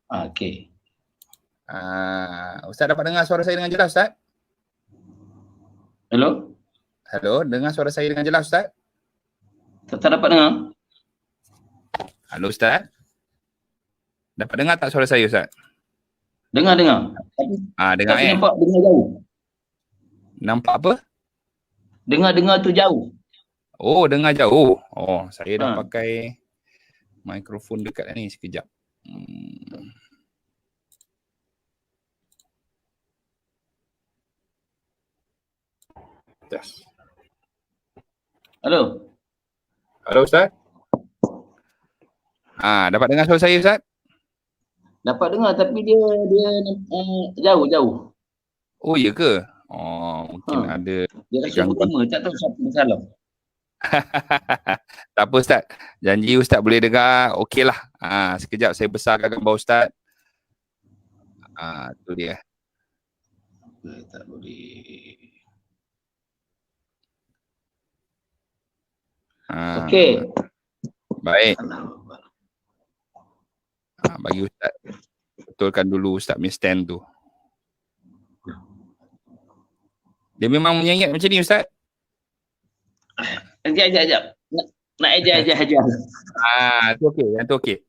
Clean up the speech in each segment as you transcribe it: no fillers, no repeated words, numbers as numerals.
Okey. Ustaz dapat dengar suara saya dengan jelas, Ustaz? Hello? Hello, dengar suara saya dengan jelas, Ustaz? Tak dapat dengar? Halo, Ustaz? Dapat dengar tak suara saya, Ustaz? Dengar. Dengar Tapi nampak dengar jauh. Nampak apa? Dengar tu jauh. Oh, dengar jauh. Oh, saya dah pakai mikrofon dekat ni sekejap. Tes. Halo? Halo, Ustaz? Dapat dengar suara saya, Ustaz? Dapat dengar tapi dia jauh. Oh, ya ke? Oh, mungkin ada dia rasa bergema, tak tahu siapa masalah. Tak apa, Ustaz. Janji Ustaz boleh dengar. Okey lah. Sekejap saya besarkan gambar Ustaz. Tu dia. Tak boleh. Okey. Baik. Bagi Ustaz. Betulkan dulu Ustaz punya stand tu. Dia memang menyanyi macam ni, Ustaz? Sekejap. Nak ajar. Tu okey. Yang tu okey.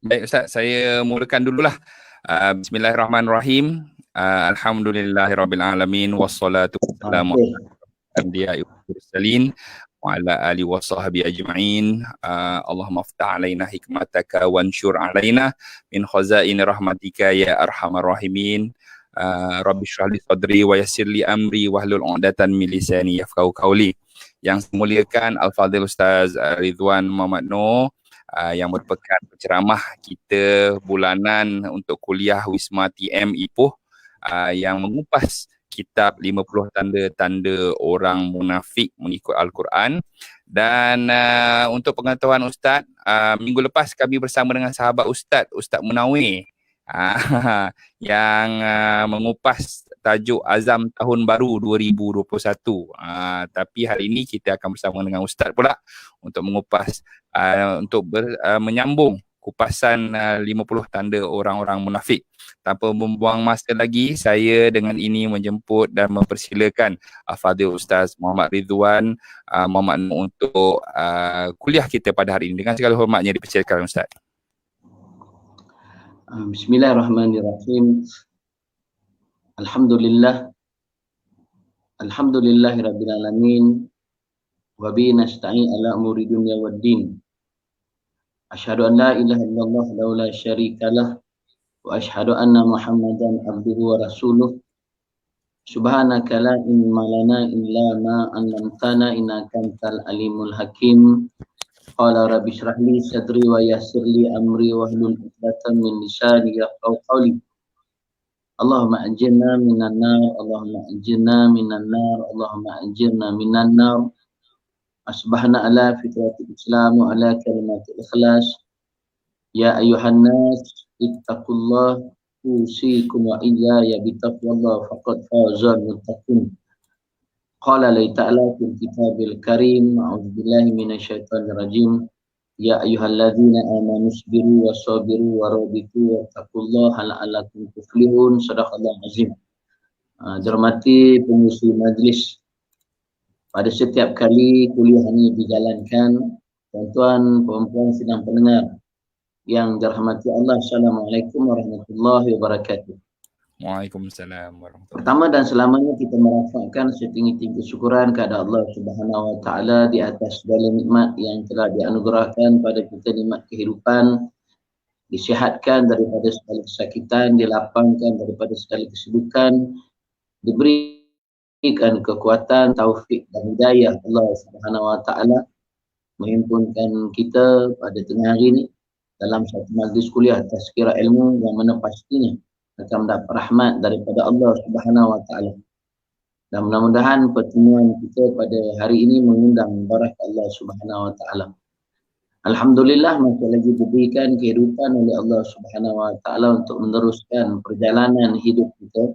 Baik, Ustaz, saya mulakan dululah. Bismillahirrahmanirrahim. Alhamdulillahirrabbilalamin. Wassalatu wassalamu ala anbiya'i wal mursalin wa ala alihi wa sahbihi ajma'in. Allahumma aftah alaina hikmataka wansyur alaina min khazaini rahmatika ya arhamar rahimin. Rabbi shrah li sadri wa yassir li amri wahlul 'uqdatam min lisani yafqahu qawli. Yang saya muliakan Al-Fadhil Ustaz Ridwan Muhammad Noor, yang merupakan penceramah kita bulanan untuk kuliah Wisma TM Ipoh, yang mengupas kitab 50 tanda-tanda orang munafik mengikut Al-Quran. Dan untuk pengetahuan Ustaz, minggu lepas kami bersama dengan sahabat Ustaz Munawir, yang mengupas tajuk Azam Tahun Baru 2021. Tapi hari ini kita akan bersama dengan Ustaz pula untuk mengupas, menyambung kupasan 50 tanda orang-orang munafik. Tanpa membuang masa lagi, saya dengan ini menjemput dan mempersilakan Fadil Ustaz Muhammad Ridwan Muhammad Noor untuk kuliah kita pada hari ini. Dengan segala hormatnya dipersilakan Ustaz. Bismillahirrahmanirrahim. Alhamdulillahirabbil alamin. Wa bihi nasta'in ala umuri dunya waddin. Asyhadu an la ilaha illallah wa la syarikalah wa asyhadu anna Muhammadan abduhu wa rasuluh. Subhanaka la ilma lana illa ma 'allamtana innaka antal alimul hakim. Qala rabbi shrah li sadri wa yassir li amri wahlul 'uqdatam min lisani yafqahu qawli. Allahumma ajirna minan nar, Allahumma ajirna minan nar, Allahumma ajirna minan nar. Asbahna ala fitratil Islam wa ala kalimatil ikhlas. Ya ayuhan nas ittaqullah usikum wa iyaya bitaqwallah faqad fazal muttaqin. Qala la ta'ala fil kitabil karim. A'udzubillahi minasyaitonir rajim. Ya ayyuhalladzina amanu sabiru wasabiru warabitu wattaqullaha la'allakum tuflihun. Shadaqallahu azim. Dihormati pengurusi majlis, pada setiap kali kuliah ini dijalankan, tuan-tuan, puan-puan sedang pendengar yang dirahmati Allah, Assalamualaikum warahmatullahi wabarakatuh. Waalaikumsalam warahmatullahi wabarakatuh. Pertama dan selamanya kita merafakkan setinggi-tinggi syukuran kepada Allah Subhanahu wa taala di atas segala nikmat yang telah dianugerahkan pada kita, nikmat kehidupan, disihatkan daripada segala kesakitan, dilapangkan daripada segala kesibukan, diberikan kekuatan, taufik dan hidayah Allah Subhanahu wa taala menghimpunkan kita pada tengah hari ini dalam satu majlis kuliah tazkirah ilmu yang mana pastinya akan mendapat rahmat daripada Allah Subhanahu wa taala. Dan mudah-mudahan pertemuan kita pada hari ini mengundang barak Allah Subhanahu Wa Taala. Alhamdulillah masih lagi diberikan kehidupan oleh Allah Subhanahu Wa Taala untuk meneruskan perjalanan hidup kita.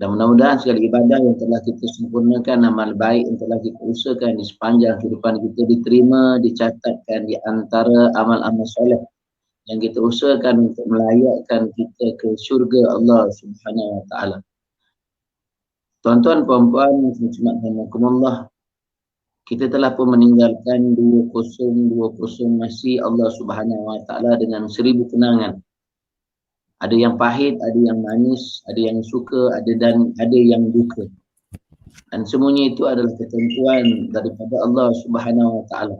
Dan mudah-mudahan segala ibadah yang telah kita sempurnakan, amal baik yang telah kita usahakan di sepanjang kehidupan kita diterima, dicatatkan di antara amal-amal soleh yang kita usahakan untuk melayakkan kita ke syurga Allah Subhanahu Wa Taala. Tuan-tuan, puan-puan, muslimat, kita telah pun meninggalkan 2020 masih Allah Subhanahu Wa Taala dengan 1000 kenangan. Ada yang pahit, ada yang manis, ada yang suka, ada yang duka. Dan semuanya itu adalah ketentuan daripada Allah Subhanahu Wa Taala.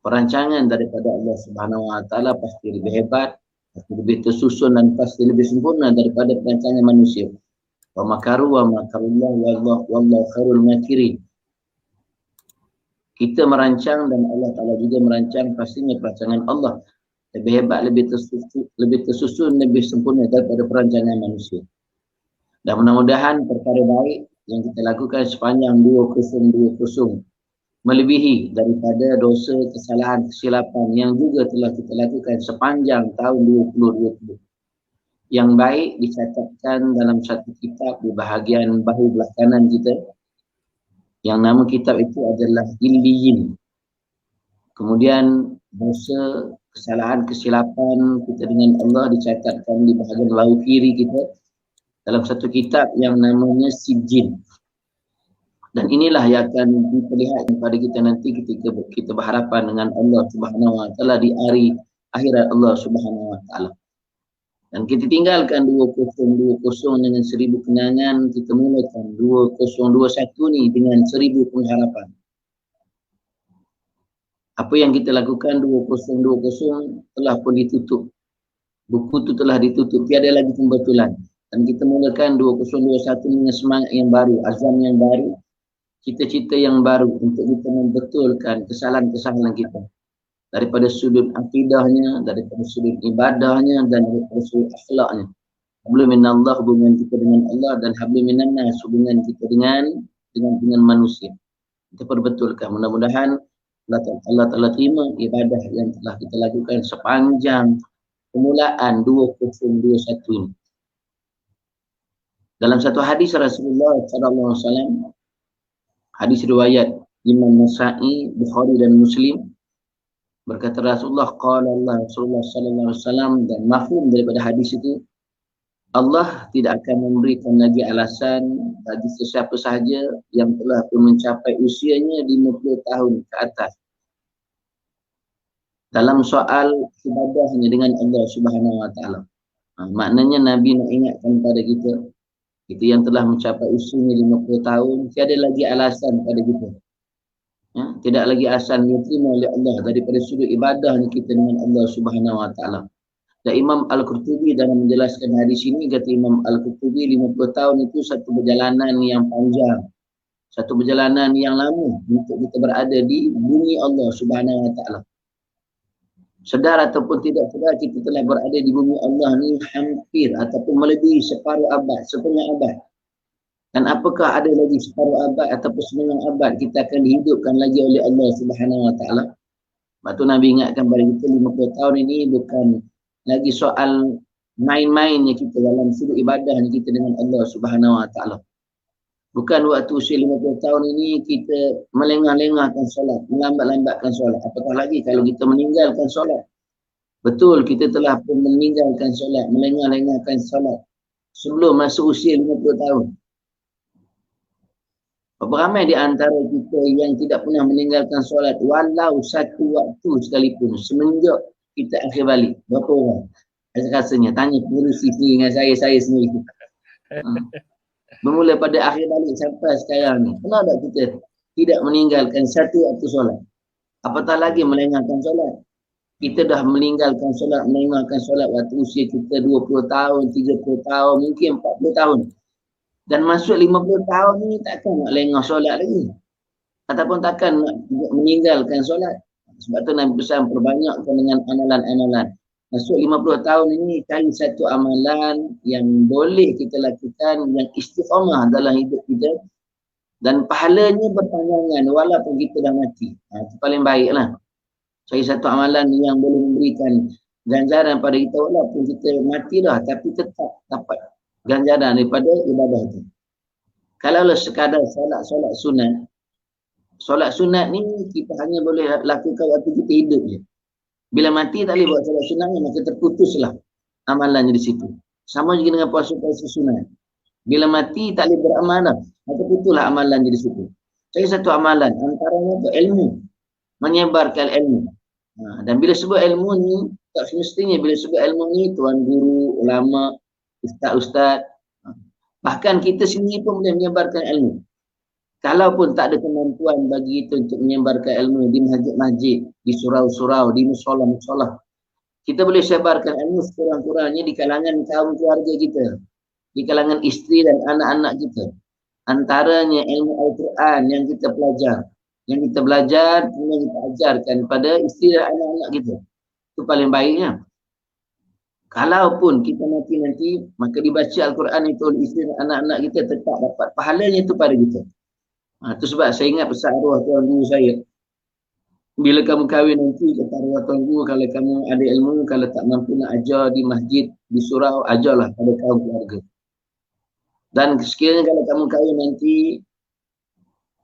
Perancangan daripada Allah Subhanahu Wa Taala pasti lebih hebat, pasti lebih tersusun dan pasti lebih sempurna daripada perancangan manusia. Wa makaru wa makarullah wallahu khairul makirin. Kita merancang dan Allah Ta'ala juga merancang, pastinya perancangan Allah lebih hebat, lebih tersusun, lebih sempurna daripada perancangan manusia. Dan mudah-mudahan perkara baik yang kita lakukan sepanjang 2020 melebihi daripada dosa, kesalahan, kesilapan yang juga telah kita lakukan sepanjang tahun 2020. Yang baik dicatatkan dalam satu kitab di bahagian bahu belah kanan kita, yang nama kitab itu adalah Illiyin. Kemudian dosa, kesalahan, kesilapan kita dengan Allah dicatatkan di bahagian bahu kiri kita dalam satu kitab yang namanya Sijjin. Dan inilah yang akan diperlihatkan kepada kita nanti ketika kita berhadapan dengan Allah Subhanahu Wa Taala di hari akhirat Allah Subhanahu Wa Taala. Dan kita tinggalkan 2020 dengan 1000 kenangan, kita mulakan 2021 ni dengan 1000 pengharapan. Apa yang kita lakukan 2020 telah pun ditutup. Buku tu telah ditutup, tiada lagi pembetulan. Dan kita mulakan 2021 dengan semangat yang baru, azam yang baru, cita-cita yang baru untuk kita membetulkan kesalahan-kesalahan kita. Daripada sudut akidahnya, daripada sudut ibadahnya dan daripada sudut akhlaknya. Hablum minallah, hubungan kita dengan Allah, dan hablum minannas, hubungan kita dengan manusia. Kita perbetulkan. Mudah-mudahan Allah Ta'ala terima ibadah yang telah kita lakukan sepanjang permulaan 2021 ini. Dalam satu hadis Rasulullah SAW, hadis riwayat Imam Nasa'i, Bukhari dan Muslim, berkata Rasulullah, qala Allah, Rasulullah sallallahu alaihi wasallam, dan mafhum daripada hadis itu, Allah tidak akan memberikan lagi alasan bagi sesiapa sahaja yang telah pun mencapai usianya 50 tahun ke atas dalam soal ibadahnya dengan Allah Subhanahu Wa Taala. Maknanya Nabi nak ingatkan pada kita yang telah mencapai usianya 50 tahun, tiada lagi alasan pada kita. Tidak lagi asal diterima oleh Allah daripada sudut ibadah kita dengan Allah Subhanahu Wa Taala. Dan Imam Al-Qurtubi dalam menjelaskan hadis ini, kata Imam Al-Qurtubi, 50 tahun itu satu perjalanan yang panjang, satu perjalanan yang lama untuk kita berada di bumi Allah Subhanahu Wa Taala. Sedar ataupun tidak sedar, kita telah berada di bumi Allah ni hampir ataupun melebihi separuh abad, setengah abad. Dan apakah ada lagi separuh abad ataupun setengah abad kita akan dihidupkan lagi oleh Allah Subhanahu Wa Taala. Sebab tu Nabi ingatkan pada kita 50 tahun ini bukan lagi soal main-mainnya kita dalam sudut ibadah kita dengan Allah Subhanahu Wa Taala. Bukan waktu usia 50 tahun ini kita melengah-lengahkan solat, melambat-lambatkan solat. Apatah lagi kalau kita meninggalkan solat. Betul, kita telah pun meninggalkan solat, melengah-lengahkan solat sebelum masuk usia 50 tahun. Berapa ramai di antara kita yang tidak pernah meninggalkan solat walau satu waktu sekalipun semenjak kita akhir balik? Berapa orang? Rasanya tanya pengurusi sendiri dengan saya sendiri. Bermula pada akhir balik sampai sekarang ni, pernah tak kita tidak meninggalkan satu waktu solat? Apatah lagi melengahkan solat. Kita dah meninggalkan solat, melengahkan solat waktu usia kita 20 tahun, 30 tahun, mungkin 40 tahun. Dan masuk 50 tahun ni takkan nak lengah solat lagi. Ataupun takkan nak meninggalkan solat. Sebab tu Nabi pesan perbanyakkan dengan amalan-amalan. masuk 50 tahun ini cari satu amalan yang boleh kita lakukan, yang istiqamah dalam hidup kita dan pahalanya berpanjangan walaupun kita dah mati. Itu paling baik lah. Cari satu amalan yang boleh memberikan ganjaran pada kita walaupun kita mati dah, tapi tetap dapat ganjaran daripada ibadah itu. Kalau sekadar solat sunat ni kita hanya boleh lakukan waktu kita hidup je. Bila mati tak boleh buat solat sunat ni, maka terputuslah amalannya di situ. Sama juga dengan puasa sunat. Bila mati tak boleh beramal dah, maka putuslah amalannya di situ. Cari satu amalan, antaranya tu ilmu, menyebarkan ilmu. Dan bila sebut ilmu ni, tak semestinya bila sebut ilmu ni tuan guru, ulama, ustaz-ustaz, bahkan kita sendiri pun boleh menyebarkan ilmu. Kalaupun tak ada kemampuan bagi kita untuk menyebarkan ilmu di masjid-masjid, di surau-surau, di musolah-musolah, kita boleh sebarkan ilmu sekurang-kurangnya di kalangan kaum keluarga kita, di kalangan isteri dan anak-anak kita. Antaranya ilmu Al-Quran yang kita belajar, kemudian kita ajarkan pada isteri dan anak-anak kita. Itu paling baiknya. Kalaupun kita mati nanti, maka dibaca Al-Quran itu oleh isteri dan anak-anak kita, tetap dapat pahalanya itu pada kita. Itu sebab saya ingat pesan arwah tuan guru saya. Bila kamu kahwin nanti, kata arwah tuan guru, kalau kamu ada ilmu, kalau tak mampu nak ajar di masjid, di surau, ajarlah pada kaum keluarga. Dan sekiranya kalau kamu kahwin nanti,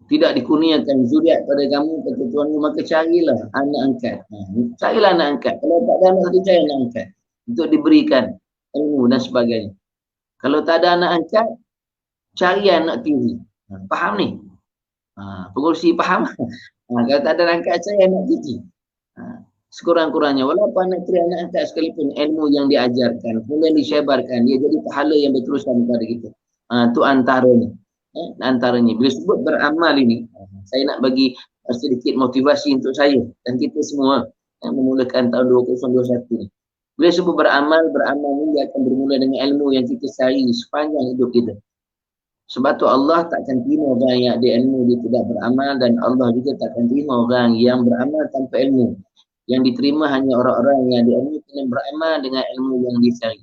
tidak dikurniakan zuriat pada kamu, kata tuan guru, maka carilah anak angkat. Carilah anak angkat. Kalau tak ada anak angkat, cari anak angkat. Untuk diberikan ilmu dan sebagainya. Kalau tak ada anak angkat, cari anak tiri. Faham ni? Pengurusi faham? Kalau tak ada anak angkat, cari anak tiri. Sekurang-kurangnya, walaupun anak tiri, anak angkat sekalipun, ilmu yang diajarkan, kemudian disebarkan, dia jadi pahala yang berterusan kepada kita. Itu antaranya. Antaranya. Bila sebut beramal ini, saya nak bagi sedikit motivasi untuk saya dan kita semua yang memulakan tahun 2021 ni. Bila sebut beramal ni dia akan bermula dengan ilmu yang kita cari sepanjang hidup kita. Sebab tu Allah takkan terima orang yang ada ilmu dia tidak beramal, dan Allah juga takkan terima orang yang beramal tanpa ilmu. Yang diterima hanya orang-orang yang ada ilmu dan beramal dengan ilmu yang dicari.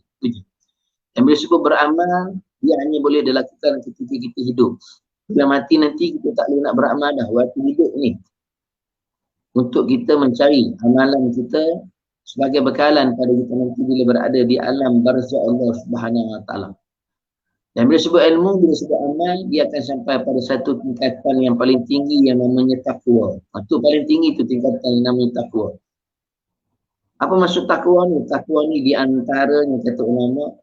Dan bila sebut beramal, dia hanya boleh dilakukan ketika kita hidup. Bila mati nanti kita tak boleh nak beramal dah. Waktu hidup ni untuk kita mencari amalan kita sebagai bekalan pada kita nanti bila berada di alam barzakh Allah Subhanahu Wa Taala. Dan bila sebut ilmu, bila sebut amal, dia akan sampai pada satu tingkatan yang paling tinggi yang namanya takwa. Itu paling tinggi tu tingkatan yang namanya takwa. Apa maksud takwa ni? Takwa ni di antaranya kata ulama,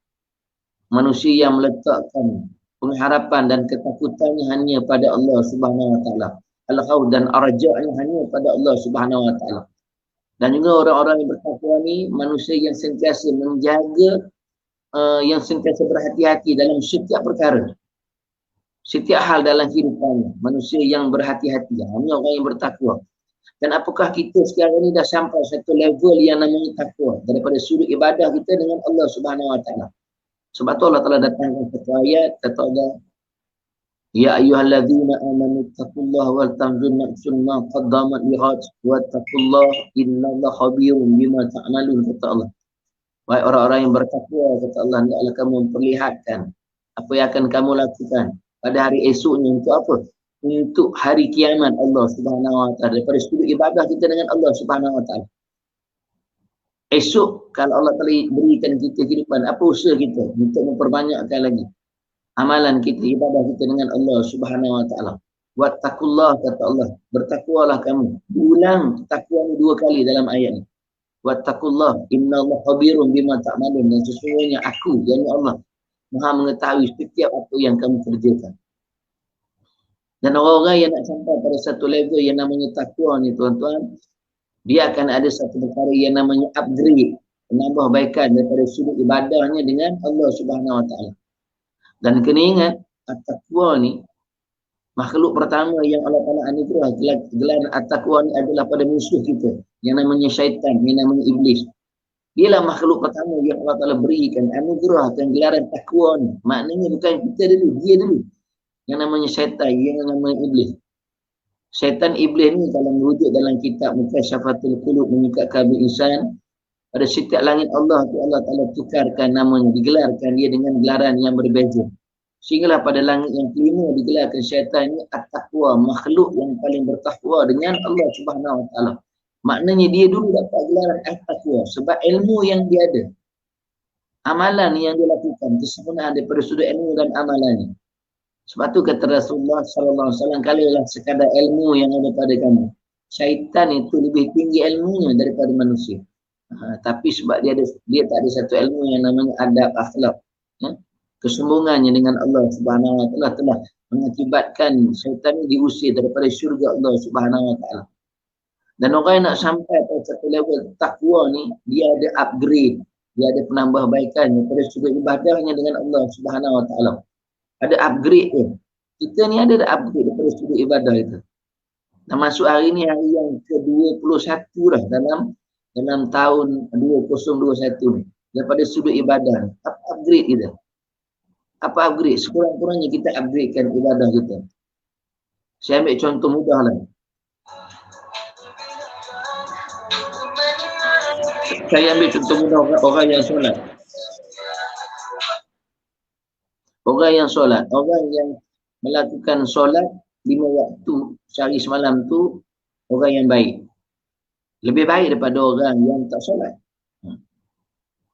manusia yang meletakkan pengharapan dan ketakutannya hanya pada Allah Subhanahu Wa Taala. Al-khawf dan arja'nya hanya pada Allah Subhanahu Wa Taala. Dan juga orang-orang yang bertakwa ni manusia yang sentiasa menjaga, yang sentiasa berhati-hati dalam setiap perkara, setiap hal dalam kehidupannya. Manusia yang berhati-hati, hanya orang yang bertakwa. Dan apakah kita sekarang ni dah sampai satu level yang namanya takwa daripada sudut ibadah kita dengan Allah Subhanahu Wa Taala. Sebab tu Allah Taala datangkan satu ayat, kata Allah, ya ayyuhalladzina amanu taqullaha wal tanzur nafsun ma qaddamat lighad wattaqullaha innallaha khabirum bima ta'malun, kata Allah. Wahai orang-orang yang bertakwa, kata Allah, hendaklah kamu memperlihatkan apa yang akan kamu lakukan pada hari esoknya. Untuk apa? Untuk hari kiamat Allah Subhanahu Wa Taala, daripada sudut ibadah kita dengan Allah Subhanahu Wa Taala. Esok kalau Allah Taala berikan kita kehidupan, apa usaha kita untuk memperbanyakkan lagi amalan kita, ibadah kita dengan Allah Subhanahu Wa Taala. Wattaqullah, kata Allah, bertakwalah kamu. Ulang takwa ni 2 kali dalam ayat ni. Wattaqullah innallaha khabirum bima ta'malun, dan sesungguhnya aku, yakni Allah, Maha mengetahui setiap apa yang kamu kerjakan. Dan orang-orang yang nak sampai pada satu level yang namanya takwa ni tuan-tuan, dia akan ada satu perkara yang namanya upgrade, menambah baikan daripada sudut ibadahnya dengan Allah Subhanahu Wa Taala. Dan kena ingat, at-taqwa ni makhluk pertama yang Allah Taala anugerah. Gelar at-taqwa ni adalah pada musuh kita yang namanya syaitan, yang namanya iblis. Dialah makhluk pertama yang Allah Taala berikan anugerah dan gelaran takwa ni. Maknanya bukan kita dulu, dia dulu. Yang namanya syaitan, yang namanya iblis. Syaitan iblis ni kalau merujuk dalam kitab Mukasyafatul Qulub Menyikatkan Insan, Pada setiap langit Allah tu Allah Ta'ala tukarkan namanya, digelarkan dia dengan gelaran yang berbeza. Sehinggalah pada langit yang kelima digelarkan syaitan ini at-taqwa, makhluk yang paling bertakwa dengan Allah Subhanahu Wa Ta'ala. Maknanya dia dulu dapat gelaran at-taqwa sebab ilmu yang dia ada, amalan yang dia lakukan, kesempurnaan daripada sudut ilmu dan amalannya. Sebab tu kata Rasulullah SAW, kalilah sekadar ilmu yang ada pada kamu. Syaitan itu lebih tinggi ilmunya daripada manusia. Tapi sebab dia tak ada satu ilmu yang namanya adab akhlak, kesombongannya dengan Allah Subhanahu Wa Taala telah mengakibatkan syaitan diusir daripada syurga Allah Subhanahu Wa Taala. Dan orang yang nak sampai pada satu level takwa ni, dia ada upgrade, dia ada penambahbaikan daripada sudut ibadahnya dengan Allah Subhanahu Wa Taala. Ada upgrade dia. Kita ni ada upgrade daripada sudut ibadah itu. Dan masuk hari ni hari yang ke-21 dah dalam tahun 2021 ni. Daripada sudut ibadah. Apa upgrade kita? Apa upgrade? Sekurang-kurangnya kita upgradekan ibadah kita. Saya ambil contoh mudah lah. Saya ambil contoh mudah orang yang solat. Orang yang solat, orang yang melakukan solat 5 waktu sehari semalam tu orang yang baik. Lebih baik daripada orang yang tak solat.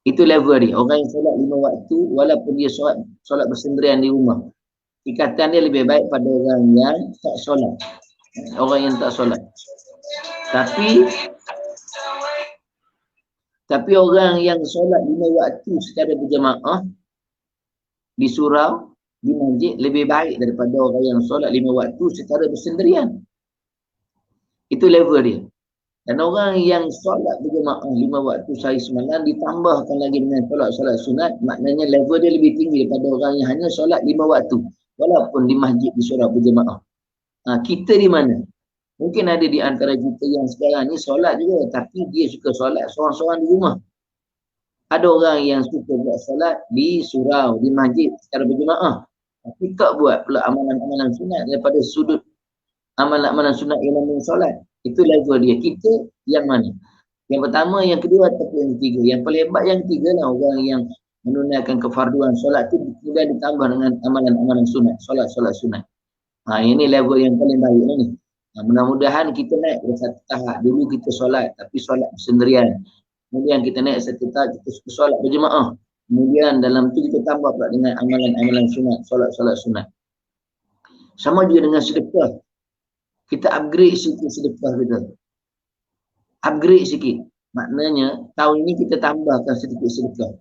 Itu level dia. Orang yang solat 5 waktu walaupun dia solat bersendirian di rumah. Ikatan dia lebih baik pada orang yang tak solat. Orang yang tak solat. Tapi orang yang solat 5 waktu secara berjemaah di surau, di masjid lebih baik daripada orang yang solat 5 waktu secara bersendirian. Itu level dia. Dan orang yang solat berjemaah 5 waktu sehari semalam ditambahkan lagi dengan solat sunat, maknanya level dia lebih tinggi daripada orang yang hanya solat 5 waktu walaupun di masjid di surau berjemaah. Kita di mana? Mungkin ada di antara kita yang sekarang ni solat juga, tapi dia suka solat seorang-seorang di rumah. Ada orang yang suka buat solat di surau, di masjid secara berjemaah, tapi tak buat pula amalan-amalan sunat daripada sudut amalan-amalan sunat yang namanya solat. Itu level dia. Kita yang mana? Yang pertama, yang kedua ataupun yang ketiga. Yang paling hebat yang ketiga lah orang yang menunaikan kefarduan solat tu kemudian ditambah dengan amalan-amalan sunat, solat-solat sunat. Ini level yang paling baik lah ni. Mudah-mudahan kita naik ke satu tahap. Dulu kita solat tapi solat sendirian. Kemudian kita naik satu tahap, kita solat berjemaah. Kemudian dalam tu kita tambah pula dengan amalan-amalan sunat, solat-solat sunat. Sama juga dengan sedekah. Kita upgrade sikit sedekah kita. Upgrade sikit. Maknanya tahun ini kita tambahkan sedikit sedekah.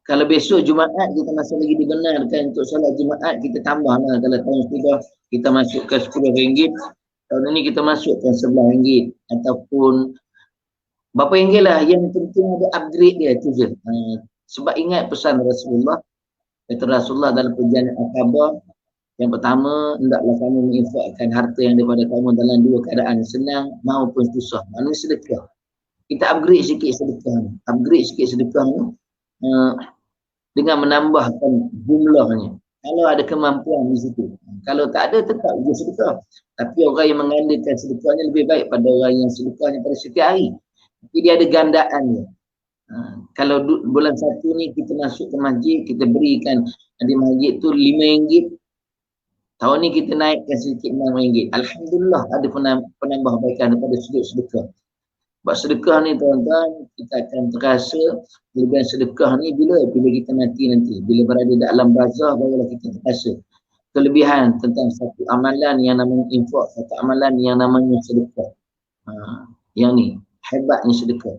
Kalau besok Jumaat kita masih lagi dibenarkan untuk solat Jumaat, kita tambahlah. Kalau tahun sudah kita masukkan RM10, tahun ini kita masukkan RM11 ataupun berapa ringgit lah, yang penting ada upgrade dia tu je. Sebab ingat pesan Rasulullah, kata Rasulullah dalam perjalanan Aqabah, yang pertama, hendaklah kamu menginfakkan harta yang daripada kamu dalam dua keadaan, senang maupun susah. Maksudnya sedekah. Kita upgrade sikit sedekah ni. Upgrade sikit sedekah ni dengan menambahkan jumlahnya. Kalau ada kemampuan di situ. Kalau tak ada, tetap dia sedekah. Tapi orang yang menggandakan sedekahnya lebih baik pada orang yang sedekahnya pada setiap hari. Tapi dia ada gandaannya. Kalau bulan 1 ni kita masuk ke masjid, kita berikan di masjid tu RM5. Tahun ni kita naikkan sedikit RM6. Alhamdulillah ada penambahbaikan daripada sudut sedekah. Sebab sedekah ni tuan-tuan, kita akan terasa kelebihan sedekah ni bila kita mati nanti. Bila berada dalam barzah, barulah kita terasa kelebihan tentang satu amalan yang namanya infak, satu amalan yang namanya sedekah. Yang ni, hebatnya sedekah.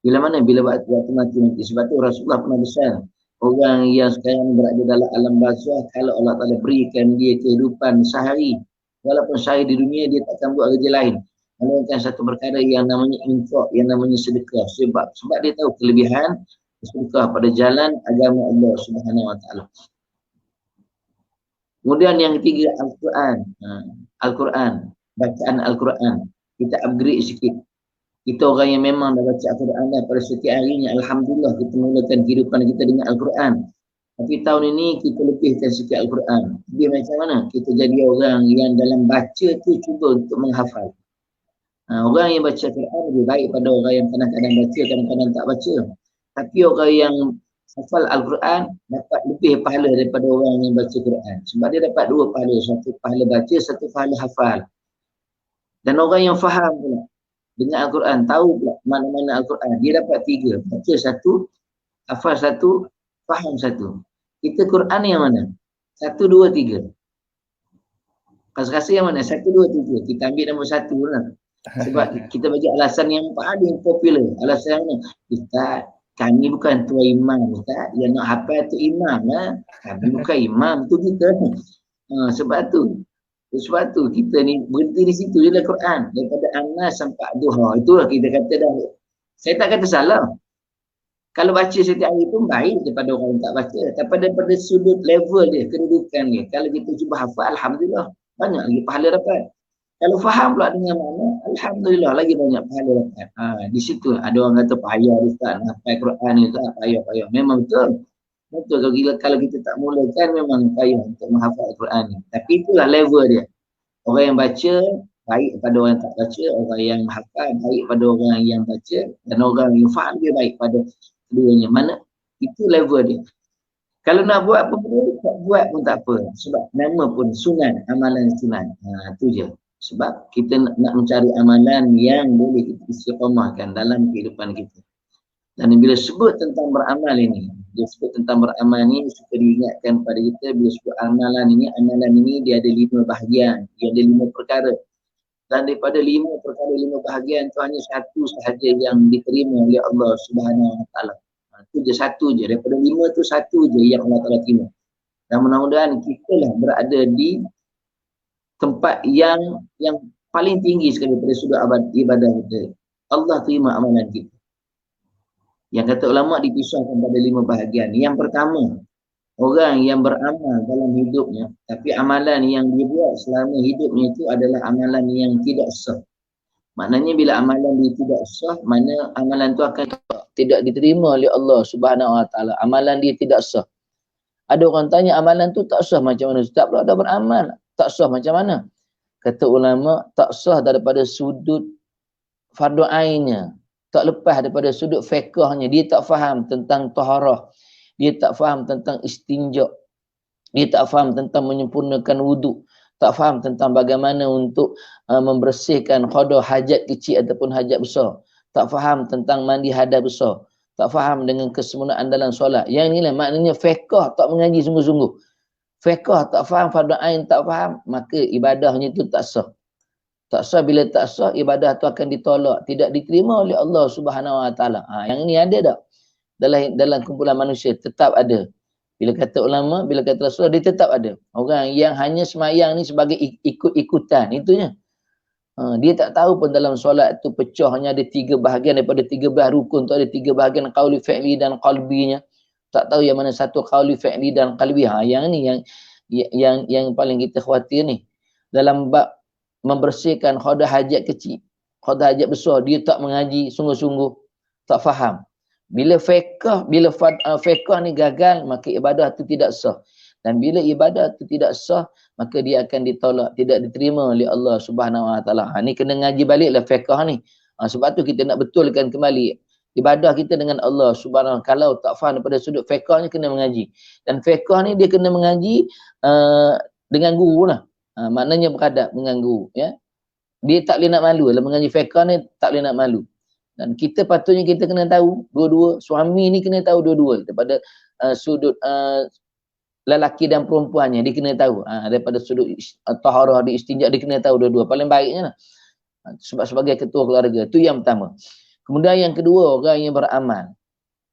Bila mana? Bila waktu mati nanti. Sebab tu Rasulullah pernah besar. Orang yang sekarang berada dalam alam barzah, kalau Allah Ta'ala berikan dia kehidupan sehari, walaupun sehari di dunia, dia takkan buat kerja lain. Melainkan satu perkara yang namanya infak, yang namanya sedekah. Sebab dia tahu kelebihan sedekah pada jalan agama Allah Subhanahu Wa Ta'ala. Kemudian yang ketiga, Al-Quran. Al-Quran. Bacaan Al-Quran. Kita upgrade sikit. Kita orang yang memang dah baca Al-Quran pada setiap harinya, Alhamdulillah kita mulakan kehidupan kita dengan Al-Quran. Tapi tahun ini kita lebihkan sikit Al-Quran. Dia macam mana? Kita jadi orang yang dalam baca tu cuba untuk menghafal. Orang yang baca Quran lebih baik pada orang yang kadang-kadang baca, kadang-kadang tak baca. Tapi orang yang hafal Al-Quran dapat lebih pahala daripada orang yang baca Quran. Sebab dia dapat dua pahala. Satu pahala baca, satu pahala hafal. Dan orang yang faham pula dengan Al-Quran, tahu pula mana-mana Al-Quran, dia dapat tiga. Baca satu, hafal satu, faham satu. Kita Quran yang mana? Satu, dua, tiga. Rasa-rasa yang mana? Satu, dua, tiga. Kita ambil nombor satu lah. Sebab kita bagi alasan yang paling popular. Alasan yang mana? Ustaz, kami bukan tua imam, Ustaz. Yang nak hafal tu imam lah. Kami bukan imam, tu kita. Sebab tu kita ni berhenti di situ je lah Quran. Daripada Anas sampai Duha. Itulah kita kata dah. Saya tak kata salah. Kalau baca setiap hari pun baik daripada orang yang tak baca. Tapi daripada sudut level dia, kedudukan dia. Kalau kita cuba hafal, Alhamdulillah. Banyak lagi pahala dapat. Kalau faham pula dengan mana, Alhamdulillah lagi banyak pahala dapat. Di situ ada orang kata payah Ustaz, hafal Quran ni tak payah. Memang betul. Betul kalau kita tak mulakan memang payah untuk menghafal Quran ni. Tapi itulah level dia. Orang yang baca baik pada orang yang tak baca, orang yang hafal baik pada orang yang baca, dan orang yang faham dia baik pada keduanya. Mana itu level dia. Kalau nak buat apa pun, tak buat pun tak apa. Sebab nama pun sunan, amalan sunan. Itu je. Sebab kita nak mencari amalan yang boleh kita istiqamahkan dalam kehidupan kita. Dan bila sebut tentang beramal ini, dia sebut tentang beramal ini, suka diingatkan pada kita, bila sebut amalan ini dia ada 5 bahagian, dia ada 5 perkara. Dan daripada 5 perkara, 5 bahagian itu hanya satu sahaja yang diterima oleh Allah Subhanahu Wa Taala. Itu je satu je, daripada 5 tu satu je yang Allah Ta'ala terima. Dan mudah-mudahan kita lah berada di tempat yang paling tinggi sekali pada sudut ibadah kita. Allah terima amalan kita. Yang kata ulama dipisahkan pada 5 bahagian. Yang pertama, orang yang beramal dalam hidupnya, tapi amalan yang dia buat selama hidupnya itu adalah amalan yang tidak sah. Maknanya bila amalan dia tidak sah, mana amalan tu akan tidak diterima oleh Allah Subhanahu Wa Taala. Amalan dia tidak sah. Ada orang tanya amalan tu tak sah macam mana? Ustaz pula dah beramal, tak sah macam mana? Kata ulama, tak sah daripada sudut fardu ainnya. Tak lepas daripada sudut fiqhnya. Dia tak faham tentang taharah. Dia tak faham tentang istinja. Dia tak faham tentang menyempurnakan wuduk. Tak faham tentang bagaimana untuk membersihkan qada hajat kecil ataupun hajat besar. Tak faham tentang mandi hadas besar. Tak faham dengan kesempurnaan dalam solat. Yang inilah maknanya fiqh tak mengaji sungguh-sungguh. Fiqh tak faham, fardu ain tak faham, maka ibadahnya itu tak sah. Tak sah, bila tak sah, ibadah tu akan ditolak, tidak diterima oleh Allah Subhanahu Wa Taala. Yang ini ada tak? Dalam kumpulan manusia tetap ada. Bila kata ulama, bila kata Rasulullah, dia tetap ada. Orang yang hanya semayang ni sebagai ikut-ikutan, itunya. Dia tak tahu pun dalam solat tu pecah hanya ada 3 bahagian daripada 13 rukun tu, ada 3 bahagian qauli fi'li dan qalbinya. Tak tahu yang mana satu qauli fi'li dan qalbi. Yang ni yang paling kita khawatir ni. Dalam bab membersihkan qada hajat kecil, qada hajat besar, dia tak mengaji sungguh-sungguh, tak faham. Bila fiqh ni gagal, maka ibadah tu tidak sah. Dan bila ibadah tu tidak sah, maka dia akan ditolak, tidak diterima oleh Allah Subhanahu Wa Taala. Ni kena ngaji baliklah fiqh ni. Sebab tu kita nak betulkan kembali ibadah kita dengan Allah Subhanahu Wa Taala. Kalau tak faham daripada sudut fiqhnya, kena mengaji. Dan fiqh ni dia kena mengaji dengan guru lah. Maknanya beradab dengan guru, ya. Dia tak boleh nak malu. Dalam mengaji fiqh ni tak boleh nak malu. Dan kita patutnya kita kena tahu dua-dua, suami ni kena tahu dua-dua daripada sudut lelaki dan perempuannya, dia kena tahu. Daripada sudut taharah, di istinja, dia kena tahu dua-dua. Paling baiknya lah. Sebab sebagai ketua keluarga, itu yang pertama. Kemudian yang kedua, orang yang beramal.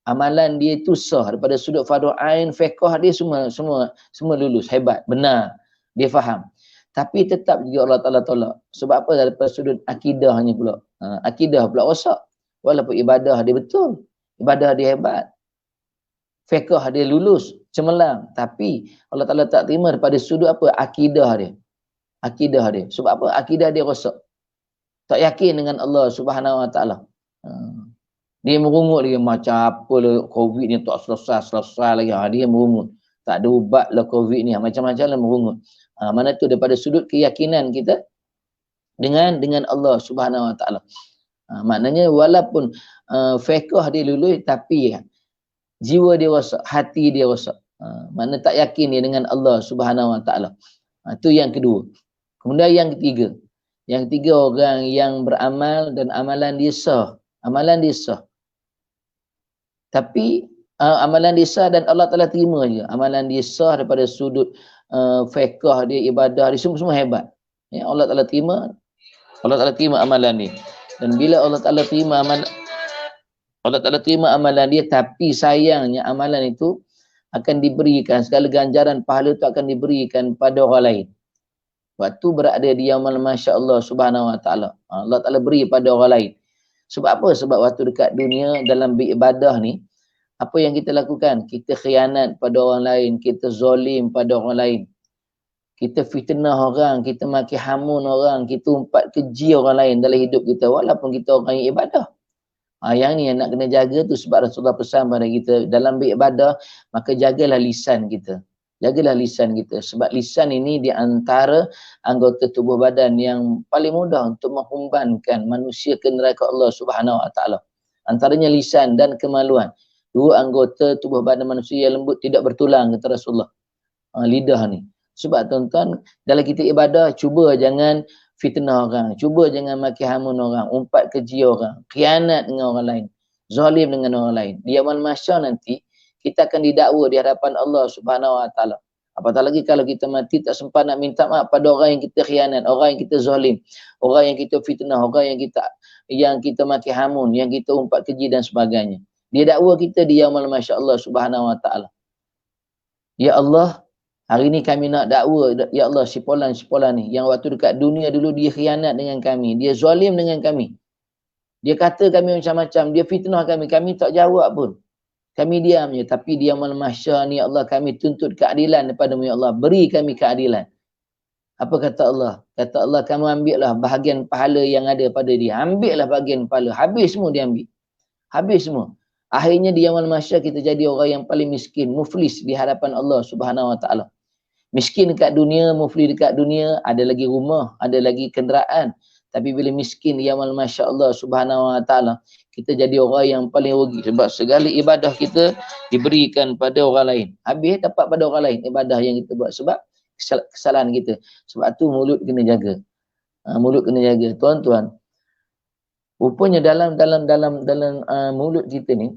Amalan dia itu sah daripada sudut fardu ain, fiqh dia semua lulus, hebat, benar. Dia faham. Tapi tetap juga Allah Ta'ala tolak. Sebab apa? Daripada sudut akidahnya pula. Akidah pula rosak. Walaupun ibadah dia betul. Ibadah dia hebat. Fiqh dia lulus, cemerlang. Tapi Allah Ta'ala tak terima daripada sudut apa? Akidah dia. Akidah dia. Sebab apa? Akidah dia rosak. Tak yakin dengan Allah Subhanahu Wa Ta'ala. Dia merungut lagi macam apa lah COVID ni tak selesai lagi. Dia merungut. Tak ada ubat lah COVID ni. Macam-macam lah merungut. Mana tu daripada sudut keyakinan kita, dengan Allah Subhanahu Wa Taala. Maknanya walaupun fiqh dia lulus tapi jiwa dia rosak, hati dia rosak. Makna tak yakin dia dengan Allah Subhanahu Wa Taala. Itu yang kedua. Kemudian yang ketiga. Yang ketiga, orang yang beramal dan amalan dia sah. Amalan dia sah. Tapi amalan dia sah dan Allah Ta'ala terima je. Amalan dia sah daripada sudut fiqh dia, ibadah dia, semua hebat. Ya, Allah Ta'ala terima amalan dia. Dan bila Allah Ta'ala terima amalan dia, tapi sayangnya amalan itu akan diberikan, segala ganjaran pahala itu akan diberikan pada orang lain. Waktu berada di yaumul masya-Allah Subhanahu Wa Taala. Allah Ta'ala beri pada orang lain. Sebab apa? Sebab waktu dekat dunia dalam beribadah ni, apa yang kita lakukan? Kita khianat pada orang lain, kita zalim pada orang lain. Kita fitnah orang, kita maki hamun orang, kita umpat keji orang lain dalam hidup kita walaupun kita orang yang ibadah. Yang ni yang nak kena jaga tu, sebab Rasulullah pesan pada kita dalam beribadah, maka jagalah lisan kita. Jagalah lisan kita. Sebab lisan ini di antara anggota tubuh badan yang paling mudah untuk menghumbankan manusia ke neraka Allah Subhanahu Wa Taala. Antaranya lisan dan kemaluan. Dua anggota tubuh badan manusia yang lembut tidak bertulang, kata Rasulullah. Lidah ni. Sebab tuan-tuan, dalam kita ibadah, cuba jangan fitnah orang. Cuba jangan maki hamun orang. Umpat keji orang. Khianat dengan orang lain. Zalim dengan orang lain. Di yaumul mahsyar nanti, kita akan didakwa di hadapan Allah Subhanahu Wa Taala. Apatah lagi kalau kita mati tak sempat nak minta maaf pada orang yang kita khianat, orang yang kita zalim, orang yang kita fitnah, orang yang kita maki hamun, yang kita umpat keji dan sebagainya. Dia dakwa kita di yaumul mahsyar Allah Subhanahu Wa Taala. Ya Allah, hari ni kami nak dakwa, ya Allah, si Polan ni yang waktu dekat dunia dulu dia khianat dengan kami, dia zalim dengan kami. Dia kata kami macam-macam, dia fitnah kami tak jawab pun. Kami diam je, tapi dia yaumul mahsyar ni, ya Allah, kami tuntut keadilan daripada-Mu, ya Allah, beri kami keadilan. Apa kata Allah? Kata Allah, kamu ambillah bahagian pahala yang ada pada dia. Ambillah bahagian pahala. Habis semua dia ambil. Habis semua. Akhirnya di yaumul mahsyar kita jadi orang yang paling miskin, muflis di hadapan Allah Subhanahu Wa Taala. Miskin dekat dunia, muflis dekat dunia, ada lagi rumah, ada lagi kenderaan. Tapi bila miskin di yaumul mahsyar Allah Subhanahu Wa Taala, kita jadi orang yang paling rugi sebab segala ibadah kita diberikan pada orang lain. Habis dapat pada orang lain ibadah yang kita buat sebab kesalahan kita. Sebab tu mulut kena jaga. Mulut kena jaga. Tuan-tuan, rupanya dalam mulut kita ni,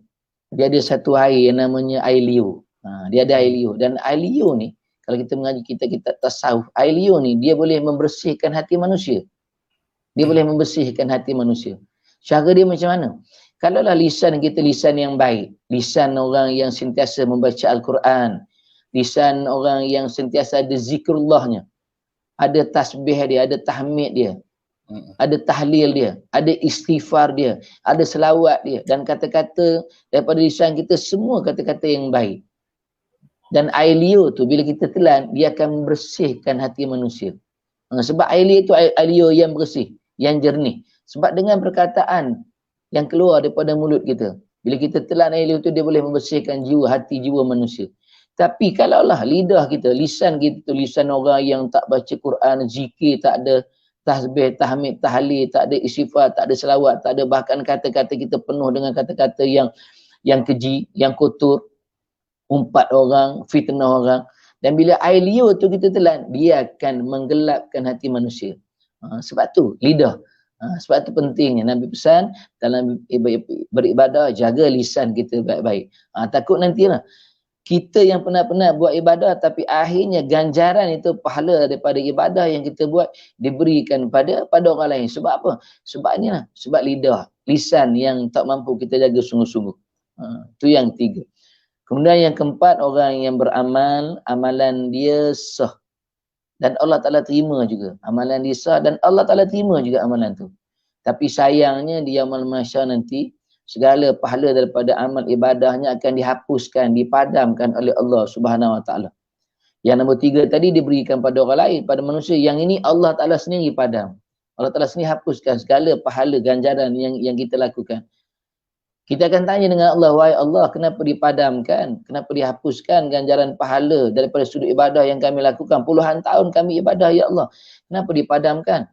dia ada satu air yang namanya air liur. Dia ada air liur. Dan air liur ni, kalau kita mengaji kita tasawuf, air liur ni dia boleh membersihkan hati manusia. Dia boleh membersihkan hati manusia. Cara dia macam mana? Kalaulah lisan kita lisan yang baik, lisan orang yang sentiasa membaca Al-Quran, lisan orang yang sentiasa ada zikrullahnya, ada tasbih dia, ada tahmid dia, ada tahlil dia, ada istighfar dia, ada selawat dia, dan kata-kata daripada lisan kita semua kata-kata yang baik. Dan air liur tu bila kita telan, dia akan membersihkan hati manusia. Sebab air liur tu air liur yang bersih, yang jernih. Sebab dengan perkataan yang keluar daripada mulut kita, bila kita telan air liur tu, dia boleh membersihkan jiwa, hati jiwa manusia. Tapi kalaulah lidah kita, lisan kita tu lisan orang yang tak baca Quran, zikir, tak ada tasbih, tahmid, tahlil, tak ada istighfar, tak ada selawat, tak ada, bahkan kata-kata kita penuh dengan kata-kata yang keji, yang kotor, umpat orang, fitnah orang. Dan bila air liur tu kita telan, dia akan menggelapkan hati manusia. Sebab tu lidah. Sebab tu pentingnya Nabi pesan dalam beribadah, jaga lisan kita baik-baik. Takut nantilah kita yang penat-penat buat ibadah, tapi akhirnya ganjaran itu, pahala daripada ibadah yang kita buat diberikan pada orang lain. Sebab apa? Sebab ni lah. Sebab lidah, lisan yang tak mampu kita jaga sungguh-sungguh. Itu yang ketiga. Kemudian yang keempat, orang yang beramal, amalan dia sah. Dan Allah Ta'ala terima juga. Amalan dia sah dan Allah Ta'ala terima juga amalan tu. Tapi sayangnya di yaumul mahsyar nanti, segala pahala daripada amal ibadahnya akan dihapuskan, dipadamkan oleh Allah Subhanahu Wa Ta'ala. Yang nombor 3 tadi diberikan pada orang lain, pada manusia. Yang ini Allah Ta'ala sendiri padam. Allah Ta'ala sendiri hapuskan segala pahala ganjaran yang kita lakukan. Kita akan tanya dengan Allah, wahai Allah, kenapa dipadamkan? Kenapa dihapuskan ganjaran pahala daripada sudut ibadah yang kami lakukan? Puluhan tahun kami ibadah, ya Allah. Kenapa dipadamkan?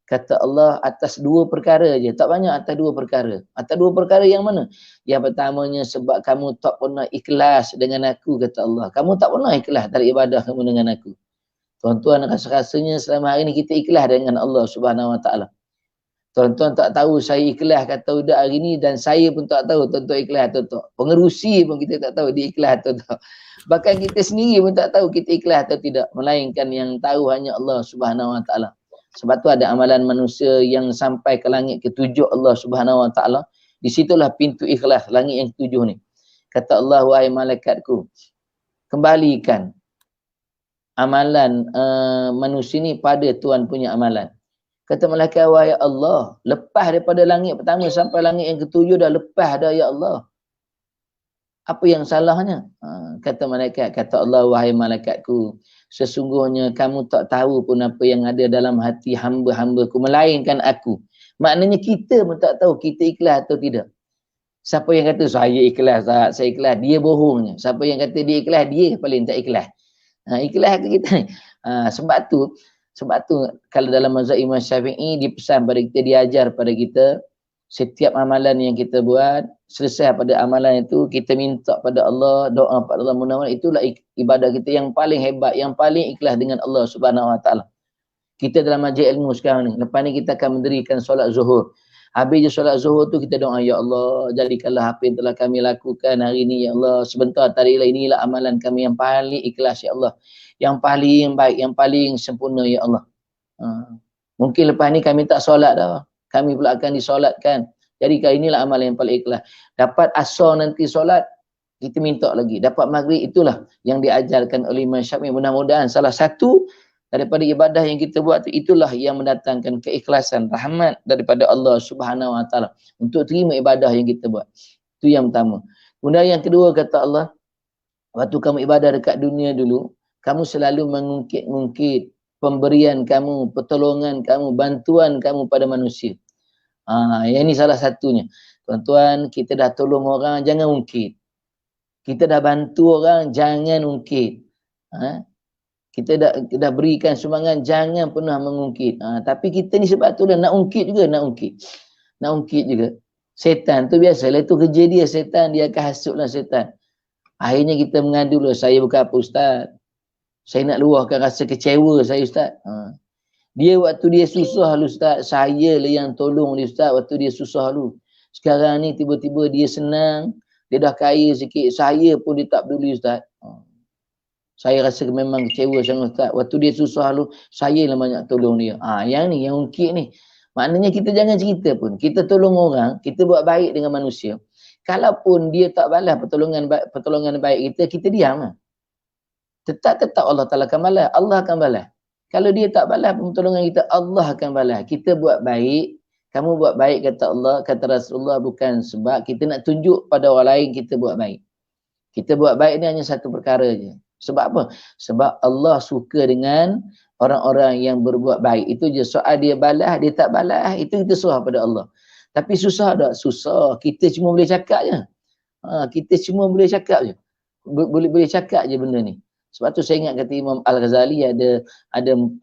Kata Allah atas 2 perkara je, tak banyak, atas 2 perkara. Atas 2 perkara yang mana? Yang pertamanya sebab kamu tak pernah ikhlas dengan aku, kata Allah. Kamu tak pernah ikhlas dalam ibadah kamu dengan aku. Tuan-tuan rasa-rasanya selama hari ni kita ikhlas dengan Allah Subhanahu Wa Taala. Tuan-tuan tak tahu saya ikhlas kata udah hari ni, dan saya pun tak tahu tuan-tuan ikhlas atau tak. Pengerusi pun kita tak tahu dia ikhlas atau tak. Bahkan kita sendiri pun tak tahu kita ikhlas atau tidak. Melainkan yang tahu hanya Allah Subhanahu Wa Taala. Sebab tu ada amalan manusia yang sampai ke langit ke-7 Allah Subhanahu Wa Taala. Di situlah pintu ikhlas, langit yang ke-7 ni. Kata Allah, wahai malaikatku, kembalikan amalan manusia ni pada Tuhan punya amalan. Kata malaikat, wahai Allah, lepas daripada langit pertama sampai langit yang ke-7 dah lepas dah ya Allah. Apa yang salahnya? Kata malaikat, kata Allah, wahai malaikatku, sesungguhnya kamu tak tahu pun apa yang ada dalam hati hamba-hambaku, melainkan aku. Maknanya kita pun tak tahu kita ikhlas atau tidak. Siapa yang kata saya ikhlas tak, saya ikhlas, dia bohongnya. Siapa yang kata dia ikhlas, dia paling tak ikhlas. Ikhlas ke kita ni? Sebab tu kalau dalam mazhab Imam Syafi'i dipesan pada kita, diajar pada kita, setiap amalan yang kita buat, selesai pada amalan itu, kita minta pada Allah, doa pada Allah, mudah-mudahan itulah ibadah kita yang paling hebat, yang paling ikhlas dengan Allah Subhanahu Wa Taala. Kita dalam majlis ilmu sekarang ni, lepas ni kita akan mendirikan solat zuhur. Habis je solat zuhur tu kita doa, ya Allah, jadikanlah apa yang telah kami lakukan hari ni, ya Allah, sebentar tadilah, inilah amalan kami yang paling ikhlas, ya Allah, yang paling baik, yang paling sempurna, ya Allah. Mungkin lepas ni kami tak solat dah, kami pula akan disolatkan. Jadi kali inilah amal yang paling ikhlas. Dapat asar nanti solat, kita minta lagi. Dapat maghrib, itulah yang diajarkan oleh Imam Syafi'i. Mudah-mudahan salah satu daripada ibadah yang kita buat itulah yang mendatangkan keikhlasan, rahmat daripada Allah Subhanahu Wa Taala untuk terima ibadah yang kita buat. Itu yang pertama. Kemudian yang kedua, kata Allah, waktu kamu ibadah dekat dunia dulu, kamu selalu mengungkit-ungkit pemberian kamu, pertolongan kamu, bantuan kamu pada manusia. Yang ini salah satunya. Tuan-tuan, kita dah tolong orang, jangan ungkit. Kita dah bantu orang, jangan ungkit. Kita dah berikan sumbangan, jangan pernah mengungkit. Tapi kita ni sebab tu nak ungkit juga, nak ungkit juga. Setan tu biasalah, itu kerja dia, setan, dia akan hasutlah setan. Akhirnya kita mengadu lah, saya bukan apa ustaz, saya nak luahkan rasa kecewa saya ustaz. Dia waktu dia susah lu ustaz, saya lah yang tolong dia ustaz waktu dia susah lu. Sekarang ni tiba-tiba dia senang, dia dah kaya sikit, saya pun dia tak peduli ustaz. Saya rasa memang kecewa sangat ustaz. Waktu dia susah lu, saya lah banyak tolong dia. Yang ni, yang ungkit ni. Maknanya kita jangan cerita pun. Kita tolong orang, kita buat baik dengan manusia. Kalaupun dia tak balas pertolongan baik kita diam lah. Tetap Allah Ta'ala akan balas. Allah akan balas. Kalau dia tak balas pertolongan kita, Allah akan balas. Kita buat baik, kamu buat baik kata Allah, kata Rasulullah, bukan sebab kita nak tunjuk pada orang lain kita buat baik. Kita buat baik ni hanya satu perkara je. Sebab apa? Sebab Allah suka dengan orang-orang yang berbuat baik. Itu je. Soal dia balas, dia tak balas, itu kita serah pada Allah. Tapi susah tak? Susah. Kita cuma boleh cakap je. Kita cuma boleh cakap je. Boleh cakap je benda ni. Sebab tu saya ingat kata Imam Al-Ghazali ada 4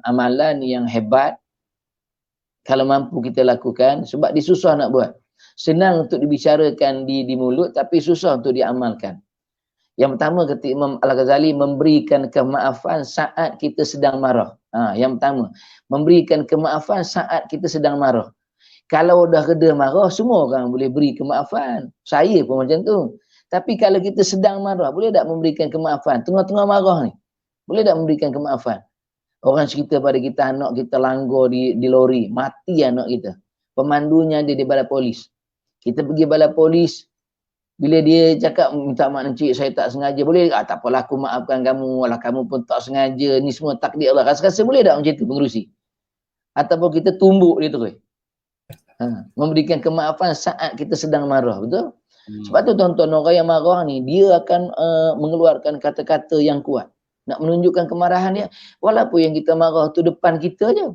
amalan yang hebat kalau mampu kita lakukan, sebab dia susah nak buat. Senang untuk dibicarakan di mulut, tapi susah untuk diamalkan. Yang pertama kata Imam Al-Ghazali, memberikan kemaafan saat kita sedang marah. Yang pertama, memberikan kemaafan saat kita sedang marah. Kalau dah reda marah, semua orang boleh beri kemaafan. Saya pun macam tu. Tapi kalau kita sedang marah, boleh tak memberikan kemaafan? Tengah-tengah marah ni, boleh tak memberikan kemaafan? Orang cerita pada kita, anak kita langgar di lori, mati anak kita. Pemandunya ada di balai polis. Kita pergi balai polis, bila dia cakap, minta maaf encik, saya tak sengaja. Boleh? Tak apalah, aku maafkan kamu. Alah, kamu pun tak sengaja. Ni semua takdir Allah. Rasa-rasa boleh tak macam tu pengerusi? Ataupun kita tumbuk dia terus. Memberikan kemaafan saat kita sedang marah. Betul? Sebab tu tuan-tuan, orang yang marah ni, dia akan mengeluarkan kata-kata yang kuat. Nak menunjukkan kemarahan dia. Walaupun yang kita marah tu depan kita je.